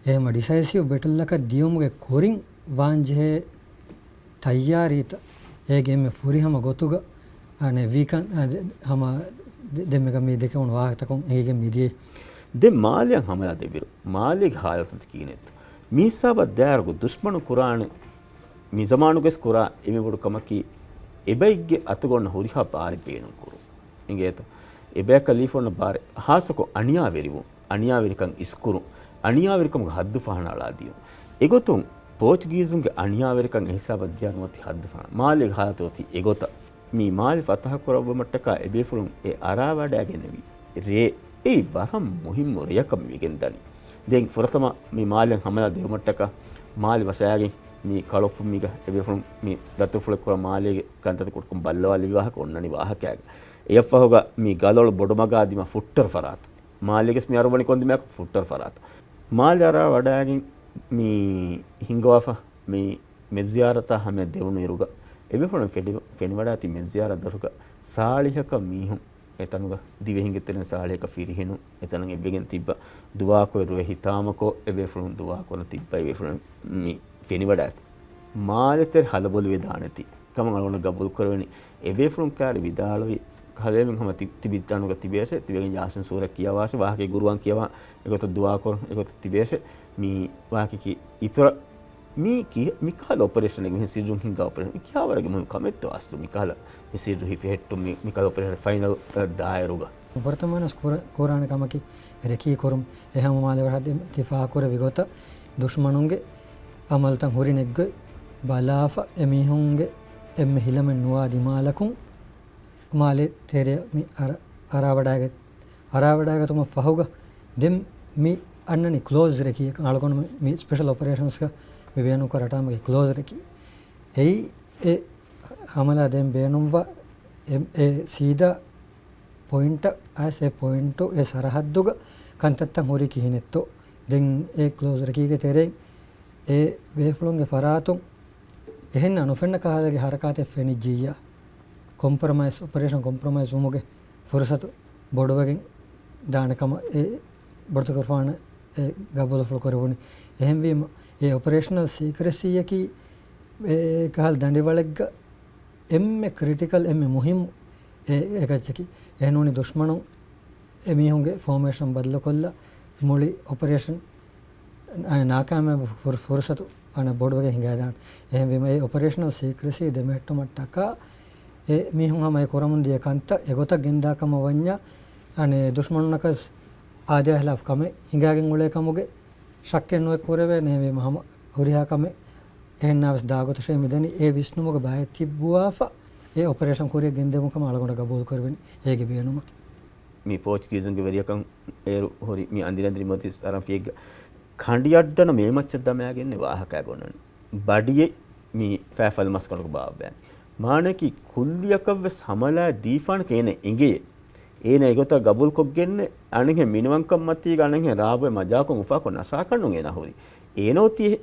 එහෙම ඩිසයිසිව් බැටල් එක දියුමුගේ කොරින් වාංජේ තයාරීත ඒගේ මේ ෆුරිහම ගොතුග අනේ වීකන් හම දෙමක මේ දෙක උන වාහතකම් ඒගේ මිදී de maaliyan hamala debiru maalig halatut kinet misaba dargu dushmanu qur'an mi zamanu ges qura emi bodu kamaki ebaigge atugonna huriha baari beenu kuru ingeto ebe kalifona baare hasako aniya verivu aniya verikan iskuru aniya verikam haddu fahana aladiyu egotun portuguese aniya verikan hisaba diyanwati haddu fahana maalig halatoti egota mi maali fatah korabba mattaka ebe fulun e arawada genevi re ei waram muhimmu riyakam wigendani den furatama mi maaliyan hamala devumattaka maali wasayagin mi kalofu miga ebe fulun mi datu fule kora maalige kantata kutkum ballawali wahaka onnani wahakaga efahoga mi galol bodumaga adima futter faratu maaliges mi arubani kondi mek futter faratu maali ara wadagin mi hingawafa mi meziyarata hame devunu iruga ebe fulun feni wadati meziyara daruga saalihaka mihum etanuga divehingettena saalihaka firihenu etanan ebegen tibba duwa ko ruwe hitamako ebe fulun duwa ko tibba ebe fulun mi feni wadati maaleter halabolu vedanati kaman alona gabul korweni ebe fulun kar vidalawi halemen hama tibittanuga tibese tibegen yasin sura kiyawase wahake guruwan kiyawa egot duwa kor egot tibese mi wahake ki itora mi kala operation එක මෙහි සිරුම් හිඟා operation කියා වරගේ මම කමෙට්ට අස්තු mi kala mi සිරු hi ෆෙහෙට්ටු mi kala operation final දායරුග වර්තමාන ස්කෝරාන කමකි රකී කොරුම් එහම මාලේ වරහද තිෆා කර විගත දුෂ්මනුන්ගේ අමල්තන් හොරි නෙග්ග බලාෆ එමිහුන්ගේ එම් හිලම නුවා දිමාලකුම් මාලේ තේරේ mi අරවඩාග තුම ෆහුග දෙම් mi annani close රකී අලකොන mi special operations ka mi beenu karatamage close reki ei e hamala dem beenumwa e sida point as a point to e sarahadduga kantattan hori kihinetto den e close reki ge tere e weflonge faratun ehenna nofenna kahalage harakate feni jiya compromise operation compromise umuge fursatu boduwagen daanakama e bortu korfana e gabulu flo korwoni ehem wima A operational සීක්‍රසි යකි A කහල් දඬිවලෙග්ග එම්මෙ critical එම්මෙ මුහිම් A එකච්චකි එනෝනි දුෂ්මනු එමිහුන්ගේ formation බදල කොල්ල මුලි operation නාකාම ෆුර්සතු අන බොඩවගේ හිඟා දාන එහෙම වීම ඒ operational සීක්‍රසි දෙමෙට්ට මට්ටක ඒ මිහුන් හමයි කොරමුන් දිය කන්ත එගොත ගෙන්දාකම වඤ්ඤා අනේ දුෂ්මනුනක ආදය හලෆ් කම හිඟාගෙන් උලේ කමුගේ ශක්කෙන් නොය කොරවේ නෙවේ මහම හොරියාකම එහෙන්නවස් දාගත ෂෙමිදනි ඒ විෂ්ණුමක බය තිබ්බුවාෆ ඒ ඔපරේෂන් කොරිය ගෙන්දෙමුකම අලගොඩ ගබෝල් කරවෙනි ඒගේ බේනුම mi portuguese veriyakam e hori mi andirandri motis aran fieg khandiyaddana me maccha damagenne wahaka gonnan badiye mi fafal maskanu baabbe maanaki kulliyakavve samala difan kene inge ene egota gabul koggenne anenge minuwankam matti ganenge raabe majako ufa ko nasa kannun ena hori enoti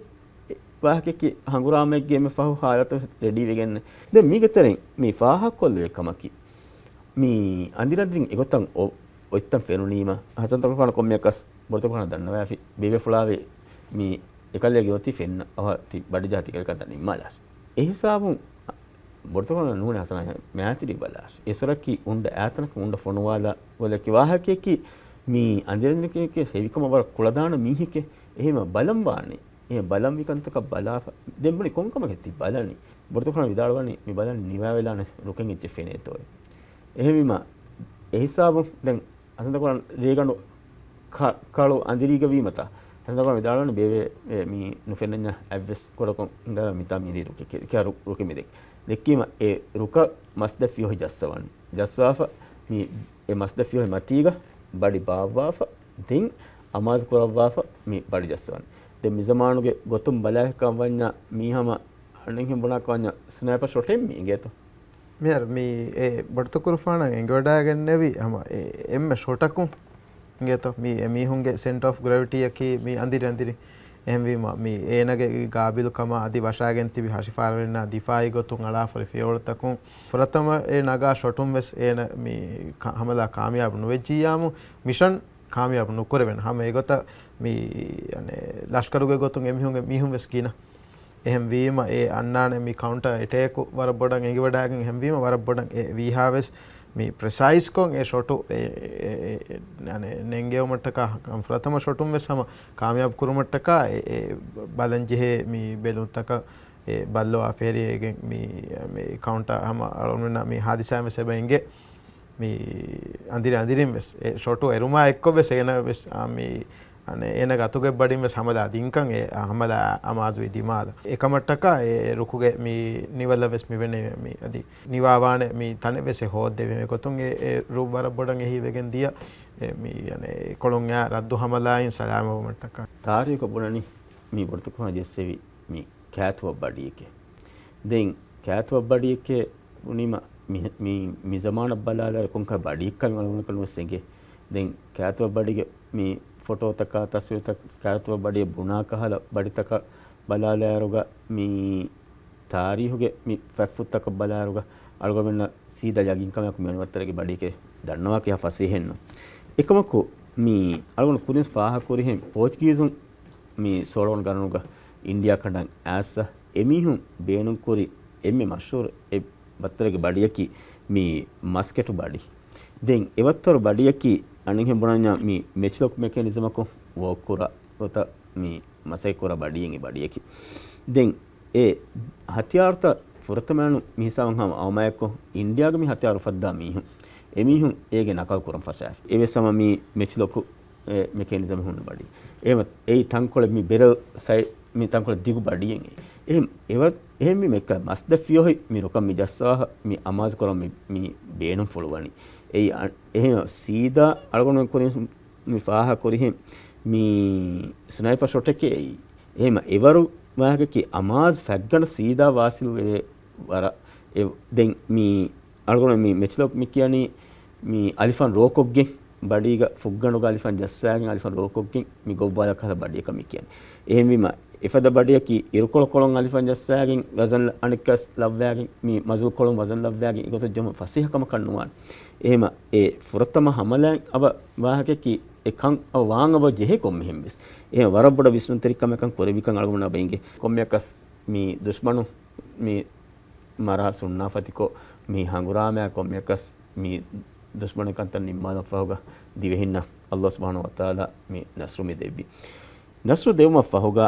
wahake hanguramegge me fahu halata ready wegenne den migeteren mi faha kollu ekamaki mi andirandrin egotan oittan fenunima hasan tokana kommekas bortokana dannawa fi bebe fulave mi ekallege oti fenna awati badi jati kal kadan immalas ehisabun bortokana nune hasana meatiri balas esoraki unda atanaka unda fonuwala walaki wahakeki mi andirandrinke sevikama war kuladana mihike ehema balam waane e balam vikantaka balafa dembani konkama getti balani bortokana vidalwani mi balani niwa velane ruken itte fenetoy එහෙමම එහිසාබු දැන් අසඳකොන රේගණු කාලු අඳිරිග වීමත අසඳකොන විදාලන බේවේ මි නුෆෙන්නඤ්ඤ ඇවස් කොරකොන් ඉඳ මිතා මිරි රුක කියාරු රුක මිදෙක් දෙක්කීම ඒ රුක මස්දෆියෝ ජස්සවනි ජස්සවාෆ මි ඒ මස්දෆියෝ මතීග body බාවාෆ දින් අමාස් කොරවාෆ මි body ජස්සවනි දෙ මිසමානුගේ ගොතුම් බලයකම් වඤ්ඤ මීහම අණෙන් බොනක් වඤ්ඤ sniper ෂොටෙම් මීගෙතෝ මෙර මේ ඒ බර්තකුරුෆාන එංගොඩාගෙන්නේවි හම එම්ම ෂොටකුම් ගෙතෝ මේ මීහුන්ගේ සෙන්ටර් ඔෆ් ග්‍රැවිටි එකේ මේ අඳිරි එහෙම වීම මේ ඒනගේ ගාබිලුකම අදි වශාගෙන් තිබි හෂිෆාර වෙන්න දිෆායි ගොතුන් අලාෆරි ෆියෝල්තකුම් ෆරතම ඒ නගා ෂොටුම් වෙස් ඒන මේ හමලා කාමියාබ් නොවෙජ්ජියාමු මිෂන් කාමියාබ නොකරවෙන හැම ඒගොත මේ අනේ ලෂ්කරුගේ ගොතුන් එමිහුන්ගේ මිහුන් වෙස් කිනා එහෙම වීම ඒ අන්නානේ මේ කවුන්ටර් ඇටැක් වර බොඩන් එගි වඩාගෙන් එහෙම වීම වර බොඩන් ඒ වීහාවෙස් මේ ප්‍රෙසයිස් කොන් ඒ ෂොටු අනේ නෙංගෙවමට්ටක ප්‍රථම ෂොටුම් වෙස් හැම කාමියාබ කුරුමට්ටක ඒ බලන්ජෙහි මේ බෙලුත්තක ඒ බල්ලෝ ආෆේරියගෙන් මේ කවුන්ටර් හැම අරමුණ මේ හදිසාවෙ සෙබෙන්ගේ මේ අඳිරින් වෙස් ඒ ෂොටු එරුමා එක්ක වෙස් එන වෙස් මේ අනේ එන ගතුගේ බඩින් වෙස් හැමදා දින්කන් ඒ හැමදා අමාසු විදිමාද එකමට්ටක ඒ රුකුගේ මේ නිවල වෙස් මෙවෙනේ මේ අදි නිවාවානේ මේ තනේ වෙස් හොද්දේ මේ කොතුන් ඒ රූප වර බොඩන් එහි වෙගෙන් දිය මේ අනේ කොළොන් යා රද්දු හැමලායින් සලාම වමට්ටක තාරියක බොනනි මේ වර්තකුණ ජෙස්සෙවි මේ කෑතුව බඩියකේ දෙන් කෑතුව බඩියකේ උනිම මේ zamaana බලාලා කොන්ක බඩියකන් වලන කලොස්සෙගේ දෙන් කෑතුව බඩිගේ මේ ෆොටෝ තක තස්වීර තක කෑතුව බඩිය බුණා කහලා බඩිතක බලාලා අරුග මේ තාරියුගේ මේ ෆැෆ්ෆුත් තක බලා අරුග අල්ගොමෙන්න සීදා යගින් කමක් මෙනවත්තරගේ බඩියකේ දන්නවා කියා ෆසේ හෙන්න එකමකෝ මේ අල්ගොන කුරින්ස් ෆාහ කුරිහෙන් පෝර්චුගීසුන් මේ සෝලොන් ගන්නනුග ඉන්දියා කඩන් ඇස්ස එමිහුන් බේනුන් කුරි එම්මෙ මෂූර් ඒ බත්තරගේ බඩියකි මේ මස්කෙටු බඩි දෙන් එවත්තර බඩියකි අනිහෙ බොනඤ්ඤා මේ මෙච්ලොක් මෙකැනිසමක වෝකුරා ඔත මේ මසෙකුරා බඩියෙන් ඒ බඩියකි දෙන් ඒ හතියාර්ථ ෆුරතමනු මිහිසවන් හම අවමයක්කො ඉන්දියාගේ මේ හතියාරු ෆද්දා මිහුන් එමිහුන් ඒගේ නකල් කුරම් ෆසාෆ් ඒ වෙසම මේ මෙච්ලොක් මෙකැනිසම හුන්න බඩි එහෙම ඒ තංකොල මේ බෙර සයි මේ තංකොල දිගු බඩියෙන් එහෙම මේක මස්ද ෆියෝහි මේ රොකම් මිජස්සාහ මේ අමාස් කරම් මේ බේනුම් ෆොලවනි ඒ එහෙම සීදා අල්ගොන කොරින් මේ ෆාහ කොරිහෙ මේ ස්නයිපර් ෂොට් එකේ එහෙම එවරු වාහකකි අමාස් ෆැග්ගන සීදා වාසිල් වේ වර දෙන් මේ අල්ගොන මේ මෙච්ලොක් මේ කියන්නේ මේ අලිෆන් රෝකොග්ගේ බඩීග ෆුග්ගනු ගාලිෆන් ජස්සාගෙන් අලිෆන් රෝකොග්ගෙන් මේ ගොබ්බාලක් හද බඩියක මේ කියන්නේ එහෙම විම එෆද බඩියකි ඉරුකොල කොලොන් අලිෆන් ජස්සාගෙන් වසන් අනිකස් ලව්යාගෙන් මේ මසුල් කොලොන් වසන් ලව්යාගෙන් ඒකත ජම ෆසීහකම කන්නුවාන් එහෙම ඒ ෆුරතම හමලන් අබ වාහකකි එකන් අව වාං අබ ජෙහෙ කොම් මෙහෙම් බස් එහෙම වරබඩ විශ්නු තරිකම එකන් කොරවිකන් අලගමන බෙන්ගේ කොම්යකස් මේ දුෂ්මනු මේ මරා සුන්නා ෆතිකෝ මේ හංගුරාමයා කොම්යකස් මේ දුෂ්මන කන්තන් නිම්මාන ෆහුග දිවෙහින්න අල්ලාහ් සුබ්හානහු වතාලා මේ නස්රු මේ දෙබ්බි නස්රු දෙවම ෆහුග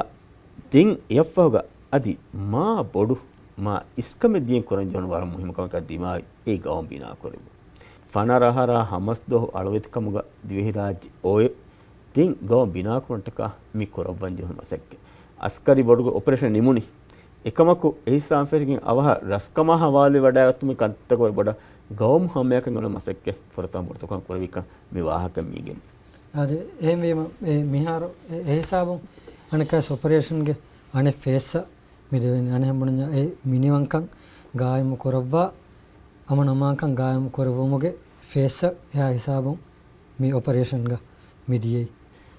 තින් යෆහුග අදි මා බොඩු මා ඉස්කම දියෙන් කරන් ජන වර මුහිමකමක දිමා ඒ ගවම් බිනා කරමු ෆනරහරා හමස් දෝ අලවෙත්කමුග දිවෙහි රාජ්‍ය ඔය තින් ගවම් බිනා කරන්ටක මි කරවන් ජන මසක්ක අස්කරි බොඩු ඔපරේෂන් නිමුනි එකමකු එහිසාම් ෆෙරිකින් අවහ රස්කම හවාලේ වඩාතුමි කන්තකවර බඩ ගවම් හැමයකන් ගන මසක්ක ෆරතම් බොර්තකන් කරවික මේ වාහක මීගෙන් අද එහෙම මේ මිහාර එහිසාබම් අනකස් ඔපරේෂන් ගේ අනේ ෆේස් මිදෙන්නේ අනේ හම්බුන ඒ මිනිවංකන් ගායම කරවවා අමනමාංකන් ගායම කරවමුගේ ෆේස් එහා හිසාබම් මේ ඔපරේෂන් ගා මිදියේ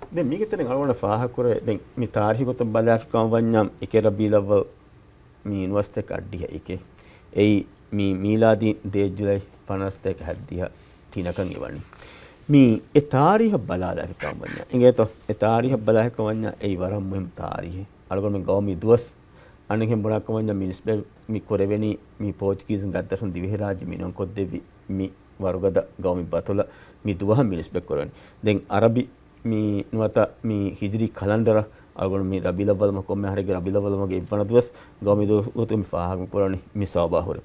දැන් මේකෙන් අලවන ෆාහ කර දැන් මේ තාරිහිගත බලාෆිකම් වඤ්ඤම් එකේ රබීලව මේ යුනිවර්සිටි කඩ්ඩිය එකේ ඒ මේ මීලාදී 2 ජුලයි 52 හැද්දියා තිනකන් ඉවනි මේ ඒ තාරිහ බලාෆිකම් වඤ්ඤා ඉංගේතෝ ඒ තාරිහ බලාෆිකම් වඤ්ඤා ඒ වරම් මෙම් තාරිහ අලගොන මේ ගෝමි දුවස් අනගෙන් බොරක්කම වඤ්ඤා මිනිස්බේ මේ කොරෙවෙනි මේ පෝර්චුගීසුන් ගත්තසුන් දිවෙහි රාජ්‍ය මිනොන් කොද්දෙවි මේ වරුගද ගෝමි බතල මේ දුවහ මිනිස්බේ කරවනි දැන් අරබි මේ නුවත මේ හිජරි කලන්ඩර අලගොන මේ රබීලවල්ම කොම්ම හරිගේ රබීලවල්මගේ ඉවන දුවස් ගෝමි දුතුම් ෆාහගම් කරවනි මේ සවබාහුර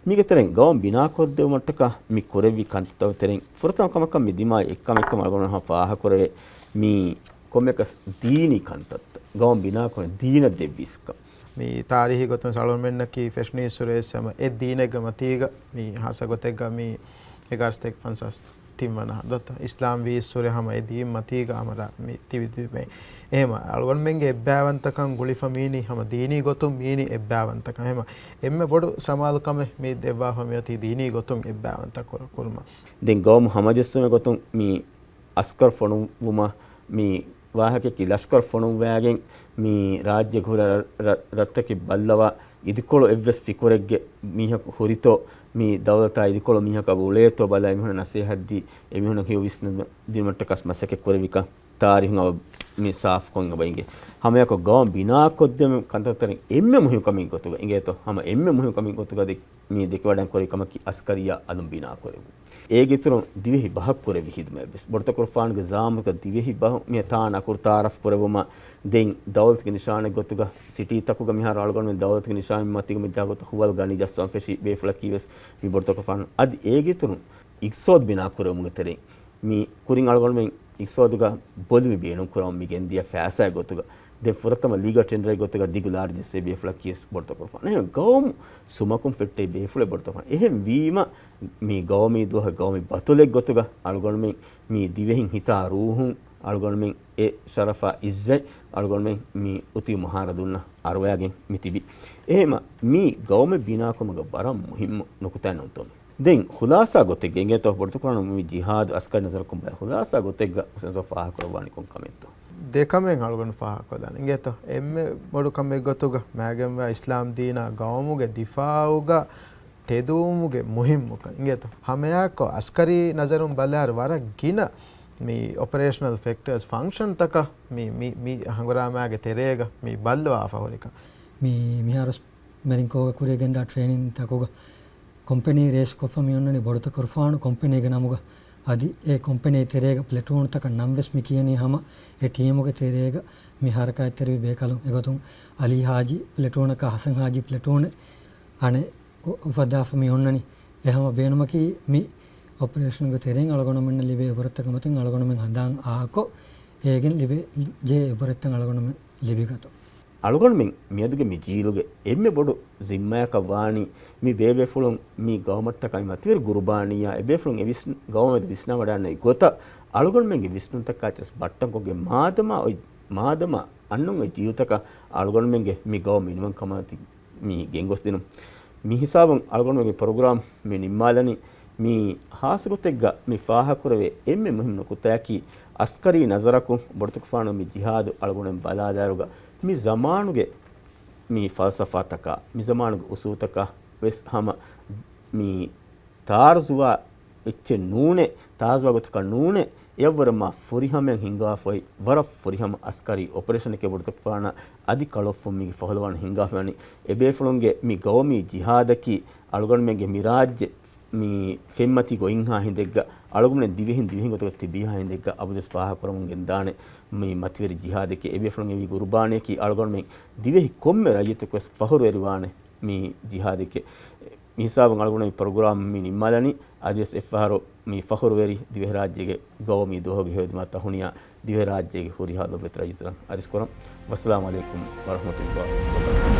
මේකතරෙන් ගෝම් බිනා කොද්දෙව මට්ටක මේ කොරෙවි කන්තව තරෙන් ෆුරතම කමක මේ දිමා එක්කම අලගොන හා ෆාහ කරවේ මේ කොම්මක දීනි කන්තත් ගෝම් බිනා කොන දීන දෙවිස්ක මේ තාරිහි ගොතන සලොන් මෙන්න කී ෆෙෂ්නී සුරේසම ඒ දීනග මතීග මේ හසගොතෙග මේ එගාස්තෙක් ෆන්සස් තිම්මන දත ඉස්ලාම් වීස්සුරේ හැම එදී මතීග අමර මේ තිවිදි මේ එහෙම අලුවන් මෙන්ගේ එබ්බාවන්තකම් ගුලිෆ මීනි හැම දීනී ගොතුම් මීනි එබ්බාවන්තකම් එහෙම එම්මෙ බොඩු සමාලකම මේ දෙවවා හැමියති දීනී ගොතුම් එබ්බාවන්තක කුල්ම දෙන් ගෝම් හමජස්සම ගොතුම් මේ අස්කර් ෆොනුම මේ වාහකේ ලෂ්කර් ෆොනුම් වෑගෙන් මේ රාජ්‍ය ගුර රත්තකි බල්ලවා idikolo evves fikuregge mihak horito mi dawlata idikolo mihak abuleto bala emihuna nasihaddi emihuna hiyo visnu dimatta kas masake korevika tarihun aw mi saaf kon abainge hama ko gawm bina koddem kantataren emme muhiu kamin gotuga ingeto hama emme muhiu kamin gotuga mi dekwadan kori kamaki askariya alum bina korevu ඒගෙතුරු Dhivehi බහක් කරෙවි හිදමැබස් බොර්ත කුර්ෆාන්ගේ ජාමක Dhivehi බහ මිය තාන අකුර තාරෆ් කරවම දෙන් දවල්ත්ගේ නිශානෙ ගොතුග සිටි තකුග මිහාර අලගොන් මෙ දවල්ත්ගේ නිශානෙ මතිග මෙ ජාගොත හුවල් ගනි ජස්සම් ෆෙෂි බේෆ්ලා කීවස් මි බොර්ත කුර්ෆාන් අද ඒගෙතුරු ඉක්සෝද් බිනා කරවමුග තරෙන් මි කුරින් අලගොන් මෙ ඉක්සෝදුග බොල්මි බේනු කරවම් මි ගෙන්දිය ෆෑසයි ගොතුග de furatama liga tender gotuga digular jesse befla kies borto korfan ehem gawm sumakum fette befule borto korfan ehem wima mi gawmi duha gawmi batulek gotuga algon men mi divehin hita ruhun algon men e sharafa izzai algon men mi uti mahara dunna arwayagen mitibi ehema mi gawme bina komaga baram muhim nokutan untom den khulasa gotege ingeto borto korano mi jihad askar nazar kom ba khulasa gotega senso fa korwani kon kamento දෙකමෙන් අලුගොන් ෆාහ කොදාන ඉගෙත එම්මෙ බොඩු කමෙ ගොතුග මෑගෙම් වා ඉස්ලාම් දීනා ගවමුගේ දිෆාඋග තෙදූමුගේ මුහිම්මුක ඉගෙත හමයාකෝ අස්කරි නසරුම් බලාර වර ගින මේ operational factors function තක මේ හංගරාමයාගේ තෙරේග මේ බල්ලවා ෆවරික මේ මිහාරස් මෙරින්කෝග කුරේගෙන්දා ට්‍රේනින් තකෝග ಕಂಪನಿ ರೇಸ್ ಕೊಫಮಿಯೊನ್ನನಿ ಬೊಡತ ಕುರ್ಫಾನು ಕಂಪನಿಗೆ ನಮಗ ಅದಿ ಎ ಕಂಪನಿ ತೆರೆಗ ಪ್ಲೇಟೂನ್ ತಕ ನಂವೆಸ್ ಮಿಕಿಯನಿ ಹಮ ಎ ಟೀಮುಗೆ ತೆರೆಗ ಮಿ ಹರಕಾಯ ತೆರಿ ಬೇಕಲು ಎಗತು ಅಲಿ ಹಾಜಿ ಪ್ಲೇಟೂನ್ ಕ ಹಸನ್ ಹಾಜಿ ಪ್ಲೇಟೂನ್ ಅನೆ ಉಫದಾಫ ಮಿಯೊನ್ನನಿ ಎ ಹಮ ಬೇನಮಕಿ ಮಿ ಆಪರೇಷನ್ ಗೆ ತೆರೆಂಗ ಅಳಗಣ ಮನ್ನ ಲಿಬೆ ಬರತಕ ಮತಿಂಗ ಅಳಗಣ ಮೆಂ ಹಂದಾಂ ಆಕೋ ಏಗೆನ್ ಲಿಬೆ ಜೆ ಬರತಂಗ ಅಳಗಣ ಮೆ ಲಿಬಿಗತು අලුගොන් මෙන් මියදුගේ මි ජීලුගේ එම්මෙ බොඩු සිම්මයක වාණි මි බේබේ ෆුලුන් මි ගවමට්ට කයි මතිවර ගුරුබානියා එබේ ෆුලුන් එවිස් ගවමෙද විස්නා වඩන්නේ ගොත අලුගොන් මෙන්ගේ විස්නුන් තක්කාචස් බට්ටන්කොගේ මාදම අන්නුන් ඒ ජීවිතක අලුගොන් මෙන්ගේ මි ගව මිනිමම් කමාති මි ගෙන්ගොස් දිනු මි හිසාබන් අලුගොන් මෙන්ගේ ප්‍රෝග්‍රෑම් මි නිම්මාලනි මි හාසගොතෙග්ග මි ෆාහ කරවේ එම්මෙ මුහිම් නොකුතෑකි අස්කරී නසරකු බොඩතුකෆානු මි ජිහාදු අලුගොන් බලාදාරුගා mi zamanuge mi falsafa taka mi zamanuge usutaka wes hama mi tarzuwa ecche nune tarzuwa gotaka nune evvarama furihamen hinga foi wara furiham askari operation ke burtuk fana adi kalofum mi fahalwan hinga fani ebe fulunge mi gawmi jihadaki alugon menge miraj mi femmati go inha hindegga alugumne divihin goto tibiha hindegga abudes faha koramun gendane mi matveri jihadeke ebe fulunge vi gurbane ki alugon men divehi komme rayitu kos fahuru eriwane mi jihadeke mi hisabun alugune program mi nimmalani ades efaharo mi fahuru veri dive rajyege gawmi dohoge hedma tahuniya dive rajyege huri halo betra jitran aris koram wassalamu alaikum warahmatullahi wabarakatuh